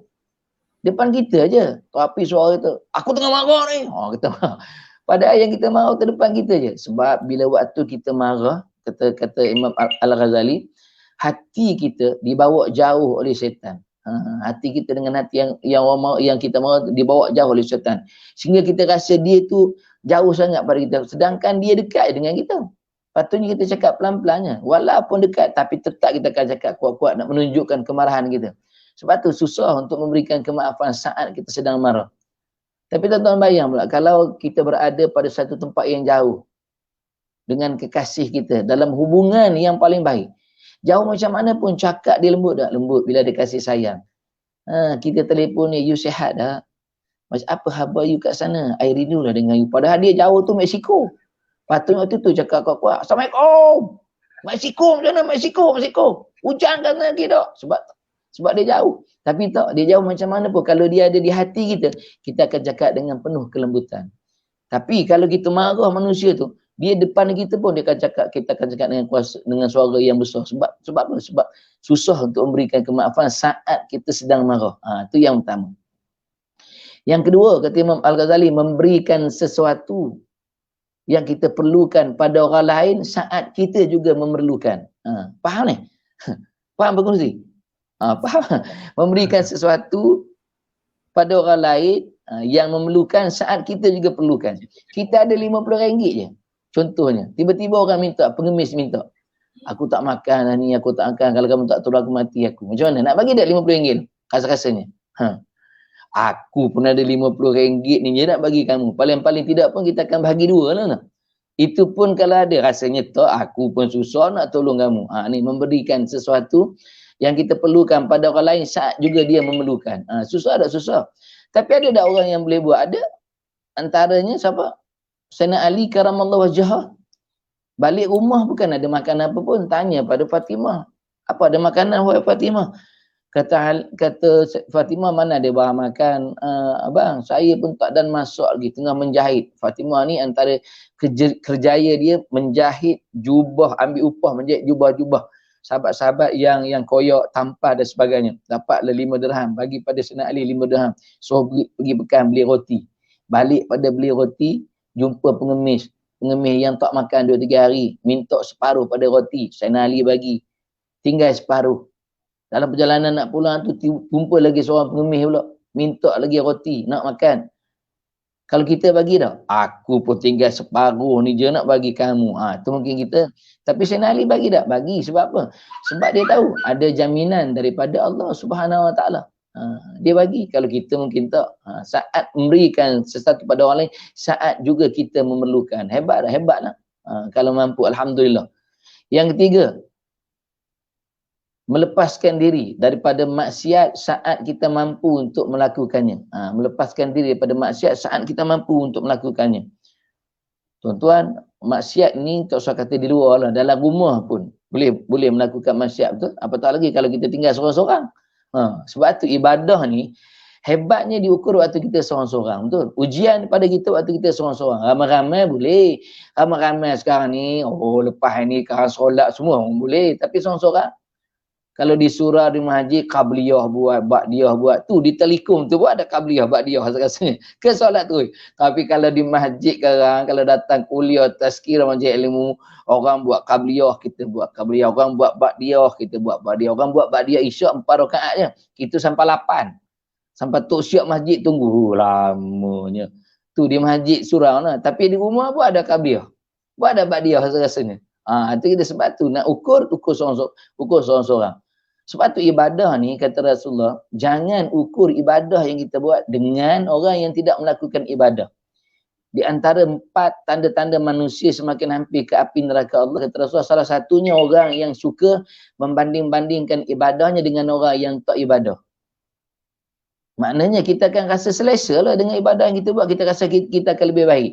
Depan kita je. Tapi suara tu, aku tengah marah ni. Kita marah. Padahal yang kita marah tu depan kita je. Sebab bila waktu kita marah, kata Imam Al-Ghazali, hati kita dibawa jauh oleh setan. Hati kita dengan hati yang kita mahu dibawa jauh oleh syaitan. Sehingga kita rasa dia tu jauh sangat pada kita. Sedangkan dia dekat dengan kita. Patutnya kita cakap pelan-pelannya. Walaupun dekat, tapi tetap kita akan cakap kuat-kuat nak menunjukkan kemarahan kita. Sebab tu susah untuk memberikan kemaafan saat kita sedang marah. Tapi tuan-tuan bayang pula, kalau kita berada pada satu tempat yang jauh dengan kekasih kita, dalam hubungan yang paling baik. Jauh macam mana pun cakap dia lembut tak? Lembut bila dia kasih sayang. Kita telefon ni, you sihat tak? Macam apa khabar you kat sana? I rindu lah dengan you. Padahal dia jauh tu Mexico. Patutnya waktu tu cakap kuat-kuat. Assalamualaikum. Mexico macam mana? Mexico. Hujan kan lagi tak? Sebab dia jauh. Tapi tak, dia jauh macam mana pun. Kalau dia ada di hati kita, kita akan cakap dengan penuh kelembutan. Tapi kalau kita marah manusia tu, dia depan kita pun dia akan cakap, kita akan cakap dengan suara yang besar. Sebab apa? Sebab susah untuk memberikan kemaafan saat kita sedang marah. Itu yang pertama. Yang kedua, kata Imam Al-Ghazali, memberikan sesuatu yang kita perlukan pada orang lain saat kita juga memerlukan. Faham ni? Faham berkongsi? Faham? Memberikan sesuatu pada orang lain yang memerlukan saat kita juga perlukan. Kita ada RM50 je. Contohnya, tiba-tiba orang minta, pengemis minta. Aku tak makan lah ni, aku tak makan. Kalau kamu tak tolong aku mati aku. Macam mana? Nak bagi tak RM50? Rasa-rasanya. Aku pun ada RM50 ni je nak bagi kamu. Paling-paling tidak pun kita akan bagi dua lah. Itu pun kalau ada rasanya tak, aku pun susah nak tolong kamu. Ni memberikan sesuatu yang kita perlukan pada orang lain saat juga dia memerlukan. Susah tak? Susah. Tapi ada tak orang yang boleh buat? Ada. Antaranya siapa? Sayyidina Ali karamallahu wajhah. Balik rumah bukan ada makan apa pun. Tanya pada Fatimah. Apa ada makanan wahai Fatimah? Kata Fatimah, mana ada bahan makan? Abang, saya pun tak dan masak lagi. Tengah menjahit. Fatimah ni antara kerjaya dia menjahit jubah, ambil upah menjahit jubah-jubah. Sahabat-sahabat yang koyak, tampah dan sebagainya. Dapatlah 5 dirham. Bagi pada Sayyidina Ali 5 dirham. So pergi pekan beli roti. Balik pada beli roti, jumpa pengemis yang tak makan 2-3 hari, minta separuh pada roti, Sayyidina Ali bagi, tinggal separuh. Dalam perjalanan nak pulang tu, jumpa lagi seorang pengemis pula, minta lagi roti, nak makan. Kalau kita bagi dah, aku pun tinggal separuh ni je nak bagi kamu. Tu mungkin kita. Tapi Sayyidina Ali bagi tak? Bagi. Sebab apa? Sebab dia tahu ada jaminan daripada Allah Subhanahu Wa Taala. Dia bagi. Kalau kita mungkin tak. Saat memberikan sesuatu pada orang lain, saat juga kita memerlukan. Hebat lah. Kalau mampu, alhamdulillah. Yang ketiga, melepaskan diri daripada maksiat saat kita mampu untuk melakukannya. Melepaskan diri daripada maksiat saat kita mampu untuk melakukannya. Tuan-tuan, maksiat ni tak usah kata di luar lah, dalam rumah pun boleh melakukan maksiat, betul? Apatah lagi kalau kita tinggal seorang-seorang. Sebab tu ibadah ni hebatnya diukur waktu kita seorang-seorang, betul? Ujian pada kita waktu kita seorang-seorang. Ramai-ramai boleh. Ramai-ramai sekarang ni, lepas ni sekarang solat semua boleh. Tapi seorang-seorang, kalau di surah di masjid, qabliyah buat, ba'diyah buat. Tu di telekom tu buat ada qabliyah, ba'diyah rasanya. Ke solat tu. Tapi kalau di masjid sekarang, kalau datang kuliah, tazkirah majlis ilmu, orang buat qabliyah, kita buat qabliyah. Orang buat ba'diyah, kita buat ba'diyah. Orang buat ba'diyah isyak 4 rakaat je. Kita sampai 8. Sampai tok syiak masjid tunggu. Lamanya. Tu di masjid surau lah. Tapi di rumah buat ada qabliyah. Buat ada ba'diyah rasanya. Itu kita sebab tu nak ukur seorang-seorang. Sebab tu ibadah ni kata Rasulullah, jangan ukur ibadah yang kita buat dengan orang yang tidak melakukan ibadah. Di antara 4 tanda-tanda manusia semakin hampir ke api neraka Allah, kata Rasulullah, salah satunya orang yang suka membanding-bandingkan ibadahnya dengan orang yang tak ibadah. Maknanya kita akan rasa selesa lah dengan ibadah yang kita buat, kita rasa kita akan lebih baik.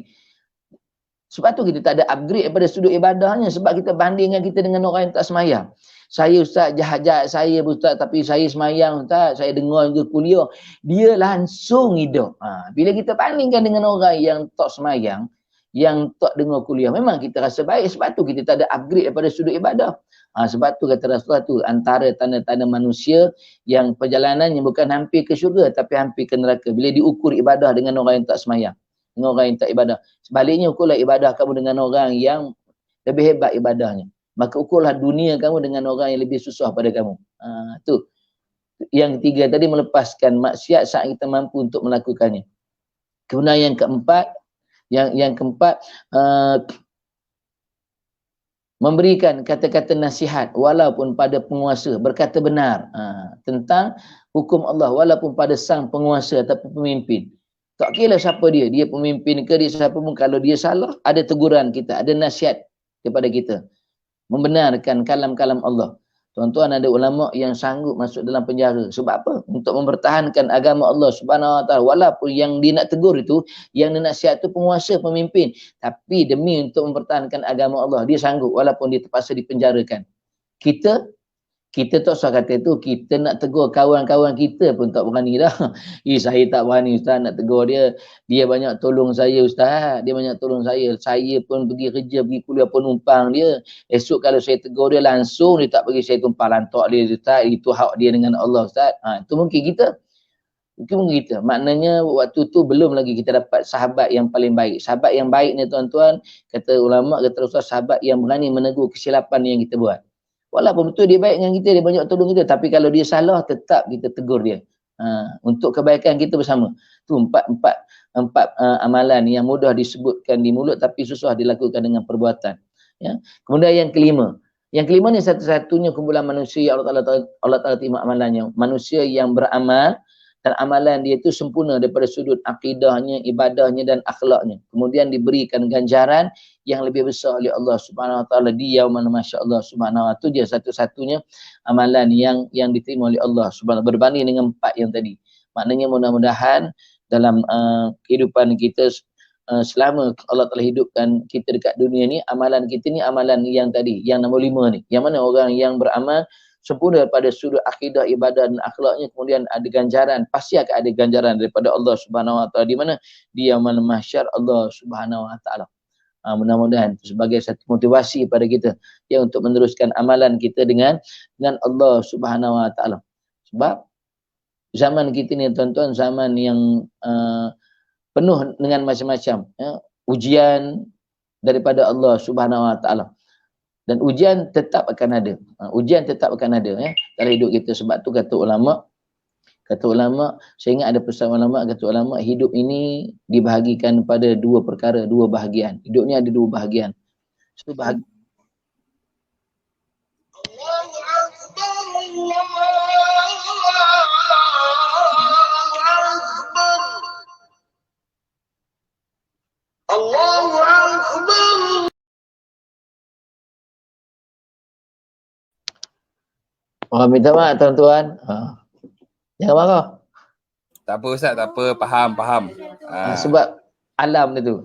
Sebab tu kita tak ada upgrade daripada sudut ibadahnya, sebab kita bandingkan kita dengan orang yang tak semayang. Saya ustaz jahat-jahat saya ustaz, tapi saya semayang ustaz, saya dengar juga kuliah. Dia langsung hidup. Bila kita bandingkan dengan orang yang tak semayang, yang tak dengar kuliah, memang kita rasa baik. Sebab tu kita tak ada upgrade daripada sudut ibadah. Sebab tu kata Rasulullah tu, antara tanda-tanda manusia yang perjalanannya bukan hampir ke syurga, tapi hampir ke neraka. Bila diukur ibadah dengan orang yang tak semayang, dengan orang yang tak ibadah. Sebaliknya ukurlah ibadah kamu dengan orang yang lebih hebat ibadahnya. Maka ukurlah dunia kamu dengan orang yang lebih susah pada kamu. Tu yang ketiga tadi melepaskan maksiat saat kita mampu untuk melakukannya. Kemudian yang keempat, yang keempat, memberikan kata-kata nasihat walaupun pada penguasa, berkata benar tentang hukum Allah walaupun pada sang penguasa ataupun pemimpin. Tak kira siapa dia pemimpin ke, dia siapa pun, kalau dia salah, ada teguran kita, ada nasihat kepada kita. Membenarkan kalam-kalam Allah. Tuan-tuan, ada ulama yang sanggup masuk dalam penjara. Sebab apa? Untuk mempertahankan agama Allah Subhanahu Wa Taala. Walaupun yang dia nak tegur itu, yang dia nasihat itu penguasa, pemimpin. Tapi demi untuk mempertahankan agama Allah, dia sanggup walaupun dia terpaksa dipenjarakan. Kita tak usah kata itu, kita nak tegur kawan-kawan kita pun tak berani dah. Saya tak berani Ustaz nak tegur dia. Dia banyak tolong saya Ustaz. Dia banyak tolong saya. Saya pun pergi kerja, pergi kuliah pun numpang dia. Esok kalau saya tegur dia langsung, dia tak bagi saya tumpang lantak dia Ustaz. Itu hak dia dengan Allah Ustaz. Itu mungkin kita. Maknanya waktu tu belum lagi kita dapat sahabat yang paling baik. Sahabat yang baik ni tuan-tuan, kata ulama, kata Ustaz, sahabat yang berani menegur kesilapan yang kita buat. Walaupun betul dia baik dengan kita, dia banyak tolong kita, tapi kalau dia salah, tetap kita tegur dia. Untuk kebaikan kita bersama. Tu empat amalan yang mudah disebutkan di mulut, tapi susah dilakukan dengan perbuatan. Ya. Kemudian yang kelima. Yang kelima ni satu-satunya kumpulan manusia yang Allah Ta'ala terima amalannya. Manusia yang beramal, dan amalan dia itu sempurna daripada sudut akidahnya, ibadahnya dan akhlaknya. Kemudian diberikan ganjaran yang lebih besar oleh Allah Subhanahu Wa Taala di yaumul masya-Allah Subhanahu Wa Taala. Itu dia satu-satunya amalan yang diterima oleh Allah Subhanahu berbanding dengan 4 yang tadi. Maknanya mudah-mudahan dalam kehidupan kita selama Allah telah hidupkan kita dekat dunia ni, amalan kita ni amalan yang tadi, yang nombor 5 ni. Yang mana orang yang beramal sempurna pada sudut akidah, ibadah dan akhlaknya, kemudian ada ganjaran, pasti akan ada ganjaran daripada Allah Subhanahu Wa Taala. Di mana? Di yaumul mahsyar Allah Subhanahu Wa Taala. Mudah-mudahan sebagai satu motivasi pada kita ya, untuk meneruskan amalan kita dengan Allah Subhanahu Wa Taala. Sebab zaman kita ni tuan-tuan, zaman yang penuh dengan macam-macam ya, ujian daripada Allah Subhanahu Wa Taala. Dan ujian tetap akan ada. Ujian tetap akan ada ya dalam hidup kita. Sebab tu kata ulama, saya ingat ada pesan ulama, kata ulama, hidup ini dibahagikan pada 2 perkara, 2 bahagian. Hidup ni ada 2 bahagian. Satu bahagian Allahu Akbar. Minta maaf tuan-tuan. Jangan marah. Tak apa Ustaz, tak apa. Faham. Sebab alam tu.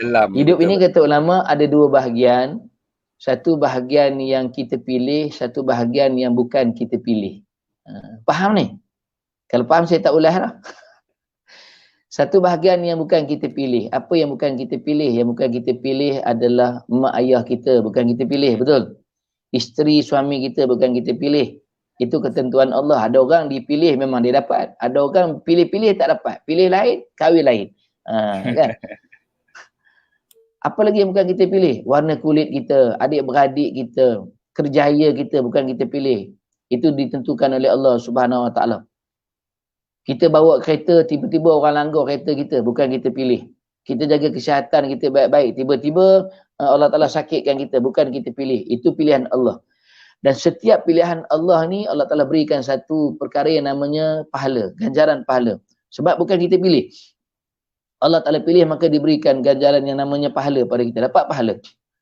Alam. Hidup ini kata ulama ada 2 bahagian. Satu bahagian yang kita pilih, satu bahagian yang bukan kita pilih. Faham ni? Kalau faham saya tak ulas lah. Satu bahagian yang bukan kita pilih. Apa yang bukan kita pilih? Yang bukan kita pilih adalah mak ayah kita, bukan kita pilih, betul? Isteri suami kita bukan kita pilih. Itu ketentuan Allah. Ada orang dipilih memang dia dapat. Ada orang pilih-pilih tak dapat. Pilih lain, kahwin lain. Kan? Apa lagi yang bukan kita pilih? Warna kulit kita, adik-beradik kita, kerjaya kita bukan kita pilih. Itu ditentukan oleh Allah Subhanahu Wa Taala. Kita bawa kereta, tiba-tiba orang langgar kereta kita, bukan kita pilih. Kita jaga kesihatan kita baik-baik, tiba-tiba Allah Ta'ala sakitkan kita, bukan kita pilih. Itu pilihan Allah. Dan setiap pilihan Allah ni Allah Ta'ala berikan satu perkara yang namanya pahala, ganjaran pahala. Sebab bukan kita pilih. Allah Ta'ala pilih, maka diberikan ganjaran yang namanya pahala pada kita. Dapat pahala.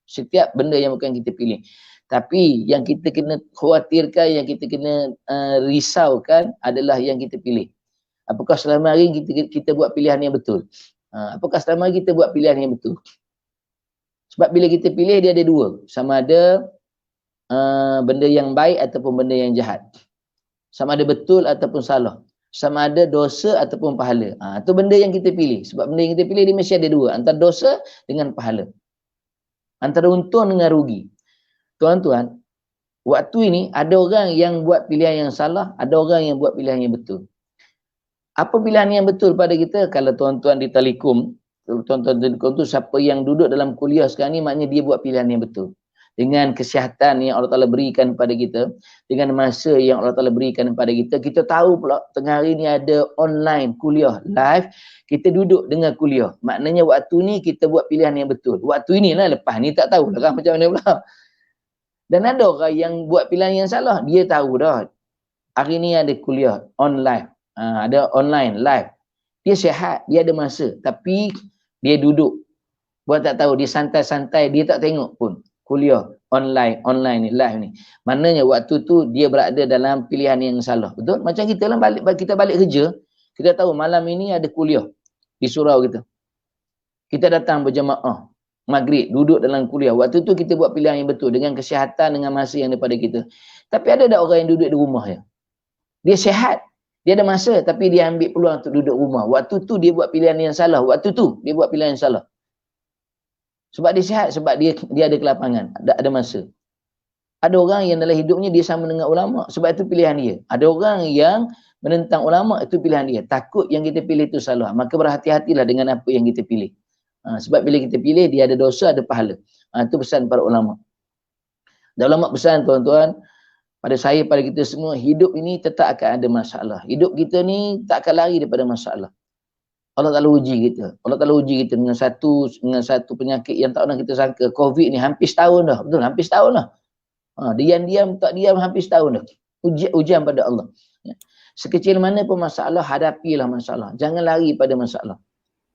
Setiap benda yang bukan kita pilih. Tapi yang kita kena khawatirkan, yang kita kena risaukan adalah yang kita pilih. Apakah selama hari kita buat pilihan yang betul? Apakah selama hari kita buat pilihan yang betul? Sebab bila kita pilih, dia ada 2. Sama ada benda yang baik ataupun benda yang jahat. Sama ada betul ataupun salah. Sama ada dosa ataupun pahala. Itu benda yang kita pilih. Sebab benda yang kita pilih dia mesti ada 2. Antara dosa dengan pahala. Antara untung dengan rugi. Tuan-tuan, waktu ini ada orang yang buat pilihan yang salah, ada orang yang buat pilihan yang betul. Apa pilihan yang betul pada kita? Kalau tuan-tuan di Telekom, tuan-tuan di Telekom tu siapa yang duduk dalam kuliah sekarang ni, maknanya dia buat pilihan yang betul. dengan kesihatan yang Allah Ta'ala berikan kepada kita, dengan masa yang Allah Ta'ala berikan kepada kita, kita tahu pula tengah hari ni ada online kuliah live, kita duduk dengar kuliah. Maknanya waktu ni kita buat pilihan yang betul. Waktu inilah, lepas ni tak tahulah kan macam mana pula. Dan ada orang yang buat pilihan yang salah, dia tahu dah hari ni ada kuliah online, ada online live. Dia sihat, dia ada masa, tapi dia duduk buat tak tahu, dia santai-santai, dia tak tengok pun kuliah online ni, live ni. Maknanya waktu tu dia berada dalam pilihan yang salah. Betul? Macam kita lah kita balik kerja, kita tahu malam ini ada kuliah di surau kita. Kita datang berjamaah maghrib, duduk dalam kuliah. Waktu tu kita buat pilihan yang betul dengan kesihatan, dengan masa yang daripada kita. Tapi ada tak orang yang duduk di rumah ya? Dia sihat, dia ada masa, tapi dia ambil peluang untuk duduk rumah. Waktu tu dia buat pilihan yang salah. Waktu tu dia buat pilihan yang salah. Sebab dia sihat, sebab dia ada kelapangan, ada masa. Ada orang yang dalam hidupnya dia sama dengan ulama, sebab itu pilihan dia. Ada orang yang menentang ulama, itu pilihan dia. Takut yang kita pilih itu salah. Maka berhati-hatilah dengan apa yang kita pilih. Sebab bila kita pilih, dia ada dosa, ada pahala. Itu pesan para ulama. Dan ulama pesan tuan-tuan, pada saya, pada kita semua, hidup ini tetap akan ada masalah. Hidup kita ni tak akan lari daripada masalah. Allah Ta'ala uji kita. Allah Ta'ala uji kita dengan satu penyakit yang tak pernah kita sangka. Covid ni hampir setahun dah. Betul, hampir setahun dah. Diam-diam, tak diam, hampir setahun dah. Ujian pada Allah. Sekecil mana pun masalah, hadapilah masalah. Jangan lari pada masalah.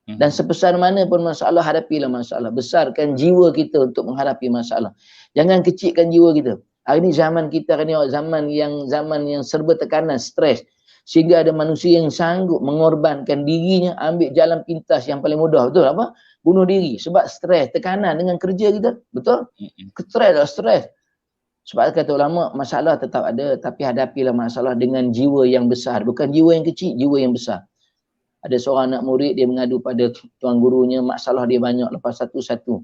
Dan sebesar mana pun masalah, hadapilah masalah. Besarkan jiwa kita untuk menghadapi masalah. Jangan kecilkan jiwa kita. Hari ni zaman kita ni zaman yang serba tekanan, stres. Sehingga ada manusia yang sanggup mengorbankan dirinya, ambil jalan pintas yang paling mudah. Betul apa? Bunuh diri. Sebab stres, tekanan dengan kerja kita. Betul? Stres. Sebab kata ulama, masalah tetap ada, tapi hadapilah masalah dengan jiwa yang besar. Bukan jiwa yang kecil, jiwa yang besar. Ada seorang anak murid, dia mengadu pada tuan gurunya, masalah dia banyak, lepas satu-satu.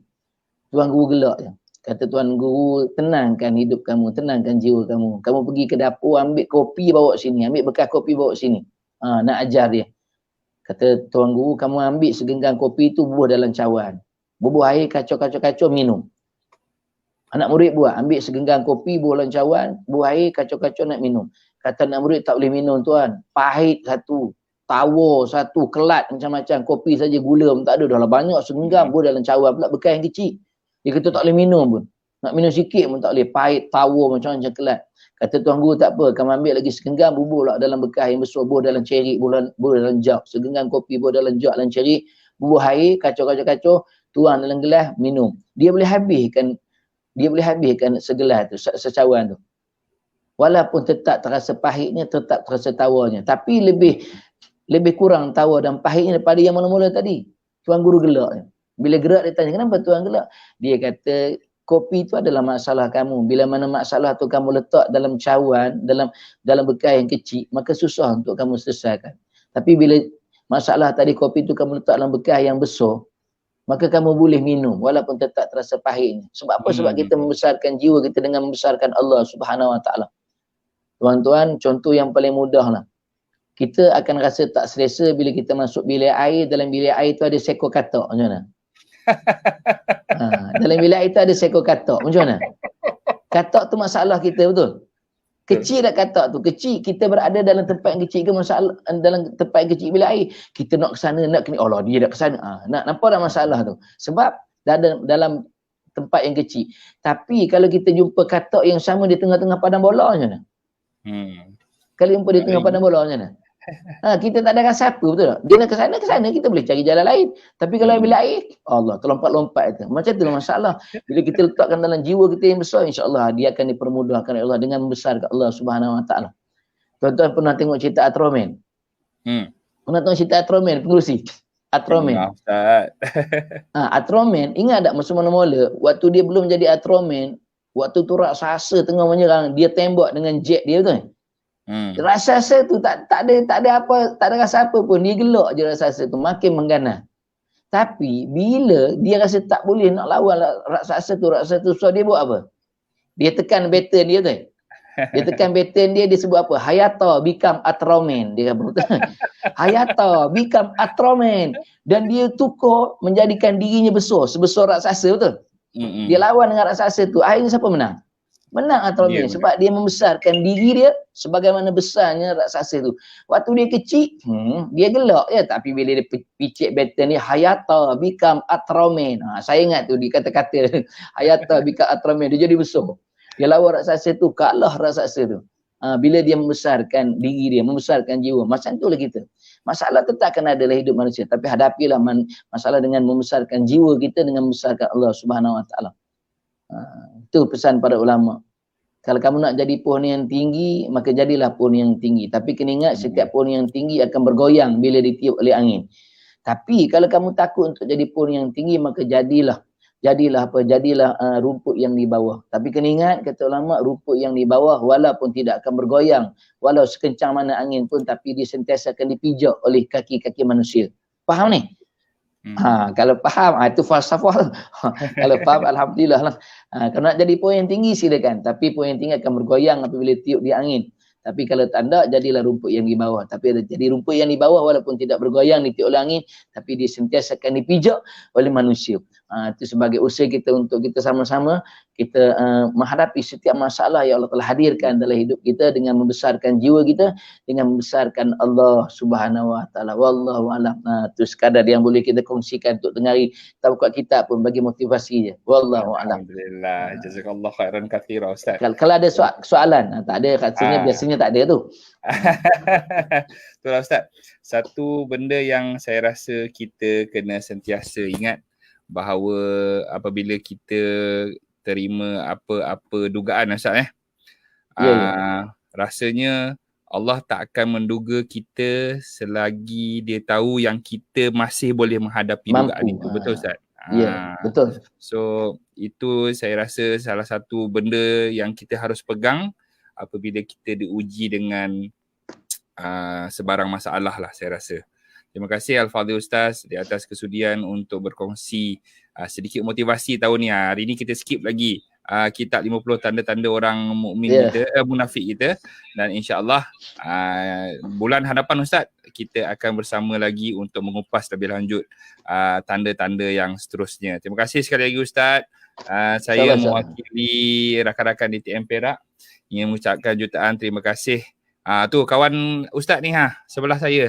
Tuan guru gelak je. Kata tuan guru, tenangkan hidup kamu, tenangkan jiwa kamu. Kamu pergi ke dapur, ambil kopi bawa sini, ambil bekas kopi bawa sini. Nak ajar dia. Kata tuan guru, kamu ambil segenggam kopi tu, bubuh dalam cawan. Bubuh air, kacau-kacau, minum. Anak murid buat, ambil segenggam kopi, bubuh dalam cawan, bubuh air, kacau-kacau nak minum. Kata anak murid, tak boleh minum tuan. Pahit satu, tawar satu, kelat macam-macam. Kopi saja, gula pun tak ada. Dah lah banyak segenggam, bubuh dalam cawan pula, bekas yang kecil. Dia kata tak boleh minum pun. Nak minum sikit pun tak boleh. Pahit, tawar macam-macam kelat. Kata tuan guru, tak apa. Kamu ambil lagi segenggam, bubuh lah dalam bekas yang besar. Bubuh dalam cerik, bubuh dalam jug. Segenggam kopi, bubuh dalam jug, dalam cerik. Bubuh air, kacau-kacau, tuang dalam gelas, minum. Dia boleh habiskan segelas tu, secawan tu. Walaupun tetap terasa pahitnya, tetap terasa tawarnya. Tapi lebih kurang tawar dan pahitnya daripada yang mula-mula tadi. Tuan guru gelak. Bila gerak dia tanya, kenapa tuan gelak? Dia kata, kopi tu adalah masalah kamu. Bila mana masalah tu kamu letak dalam cawan, dalam bekas yang kecil, maka susah untuk kamu selesaikan. Tapi bila masalah tadi kopi tu kamu letak dalam bekas yang besar, maka kamu boleh minum walaupun tetap terasa pahitnya. Sebab apa? Sebab kita membesarkan jiwa kita dengan membesarkan Allah Subhanahu Wa Taala. Tuan-tuan, contoh yang paling mudah lah. Kita akan rasa tak selesa bila kita masuk bilik air. Dalam bilik air tu ada seekor katak. Macam mana? Dalam bilik air tu ada seekor katak. Macam mana? Katak tu masalah kita, betul? Kecil dah katak tu. Kecil, kita berada dalam tempat yang kecil ke masalah, dalam tempat yang kecil bilik air. Kita nak ke sana, nak ke ni. Allah, dia dah ke sana. Nampak dah masalah tu. Sebab dalam tempat yang kecil. Tapi kalau kita jumpa katak yang sama di tengah-tengah padang bola, macam mana? Kalau jumpa di tengah padang bola, macam mana? Kita tak ada rasa apa, betul tak? Dia nak ke sana, kita boleh cari jalan lain. Tapi kalau bilik air, Allah, terlompat-lompat itu. Macam tu masalah. Bila kita letakkan dalam jiwa kita yang besar, insya-Allah dia akan dipermudahkan oleh Allah dengan membesarkan Allah Subhanahu Wa Taala. Tuan-tuan pernah tengok cerita Ultraman? Pernah tengok cerita Ultraman, pengurusi? Ultraman. Ultraman, ingat tak masa mula-mula, waktu dia belum jadi Ultraman, waktu tu raksasa tengah menyerang, dia tembak dengan jet dia, betul? Raksasa tu tak ada rasa apa pun, dia gelak je raksasa tu, makin mengganas. Tapi bila dia rasa tak boleh nak lawan raksasa tu so dia buat apa? Dia tekan button dia tu. Dia tekan button dia sebut apa? Hayata become Ultraman. Dia kata betul. Hayata become Ultraman, dan dia tukar menjadikan dirinya besar, sebesar raksasa, betul? Dia lawan dengan raksasa tu. Akhirnya siapa menang? Menang Atramin sebab dia membesarkan diri dia sebagaimana besarnya raksasa tu. Waktu dia kecil, dia gelak je, tapi bila dia picit battle ni, Hayata become Atramin. Saya ingat tu di kata-kata Hayata become Atramin, dia jadi besar. Dia lawan raksasa tu, kalah raksasa tu. Bila dia membesarkan diri dia, membesarkan jiwa. Macam itulah kita. Masalah tetap akan ada dalam hidup manusia, tapi hadapilah masalah dengan membesarkan jiwa kita, dengan membesarkan Allah Subhanahu Wa Taala. Itu pesan para ulama. Kalau kamu nak jadi pohon yang tinggi, maka jadilah pohon yang tinggi. Tapi kena ingat setiap pohon yang tinggi akan bergoyang bila ditiup oleh angin. Tapi kalau kamu takut untuk jadi pohon yang tinggi, maka jadilah rumput yang di bawah. Tapi kena ingat, kata ulama, rumput yang di bawah walaupun tidak akan bergoyang, walau sekencang mana angin pun, tapi dia sentiasa akan dipijak oleh kaki-kaki manusia. Faham ni? Kalau faham, itu falsafah. Kalau faham, alhamdulillah lah. Kalau nak jadi pohon yang tinggi, silakan. Tapi pohon yang tinggi akan bergoyang apabila tiup di angin. Tapi kalau tak ada, jadilah rumput yang di bawah. Tapi ada jadi rumput yang di bawah walaupun tidak bergoyang ditiup oleh angin, tapi dia sentiasa akan dipijak oleh manusia. Itu sebagai usaha kita untuk kita sama-sama kita menghadapi setiap masalah yang Allah telah hadirkan dalam hidup kita dengan membesarkan jiwa kita, dengan membesarkan Allah Subhanahu Wa Taala. Wallahu a'lam. Itu sekadar yang boleh kita kongsikan untuk dengari tauqat kita pun bagi motivasi je. Wallahu a'lam. Alhamdulillah. Jazakallah khairan katsira Ustaz. Kalau ada soalan, tak ada katanya biasanya tak ada tu. Itulah Ustaz. Satu benda yang saya rasa kita kena sentiasa ingat, bahawa apabila kita terima apa-apa dugaan Ustaz rasanya Allah tak akan menduga kita selagi dia tahu yang kita masih boleh menghadapi dugaan itu. Betul Ustaz? Ya, betul. So itu saya rasa salah satu benda yang kita harus pegang apabila kita diuji dengan sebarang masalah lah, saya rasa. Terima kasih Al-Fadhil Ustaz di atas kesudian untuk berkongsi sedikit motivasi tahun ni. Hari ni kita skip lagi kitab 50 tanda-tanda orang mukmin kita, munafik kita, dan insya-Allah bulan hadapan Ustaz kita akan bersama lagi untuk mengupas lebih lanjut tanda-tanda yang seterusnya. Terima kasih sekali lagi Ustaz. Saya mewakili rakan-rakan di TM Perak ingin mengucapkan jutaan terima kasih. Tu kawan Ustaz ni sebelah saya.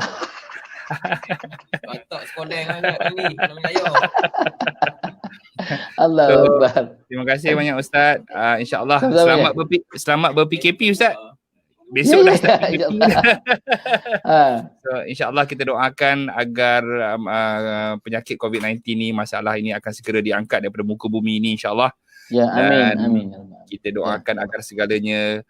Tak sekolah sangat ni, dalam layar. Allahu Akbar. Terima kasih banyak Ustaz. InsyaAllah selamat ber-PKP Ustaz. Besok dah start PKP. So insyaAllah kita doakan agar penyakit COVID-19 ni, masalah ini akan segera diangkat daripada muka bumi ini insyaAllah. Ya, amin. Kita doakan agar segalanya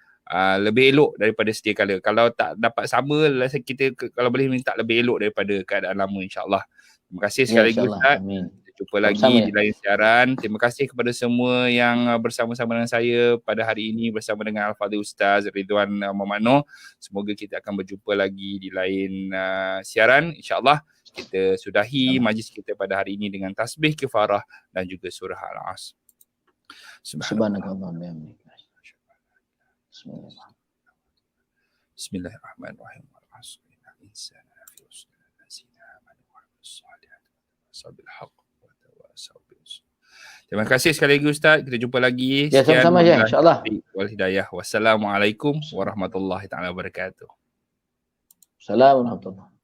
lebih elok daripada sedia kala. Kalau tak dapat sama, kita kalau boleh minta lebih elok daripada keadaan lama insyaAllah. Terima kasih sekali lagi Ustaz. Kita jumpa lagi di lain siaran. Terima kasih kepada semua yang bersama-sama dengan saya pada hari ini bersama dengan Al-Fadhil Ustaz Ridwan Momano. Semoga kita akan berjumpa lagi di lain siaran insyaAllah. Kita sudahi majlis kita pada hari ini dengan tasbih kifarah dan juga surah Al-Asr. Subhanallah. Bismillahirrahmanirrahim. Terima kasih sekali lagi Ustaz. Kita jumpa lagi. Ya, sama-sama ya, insya-Allah. Wassalamualaikum warahmatullahi taala wabarakatuh. Assalamualaikum warahmatullahi.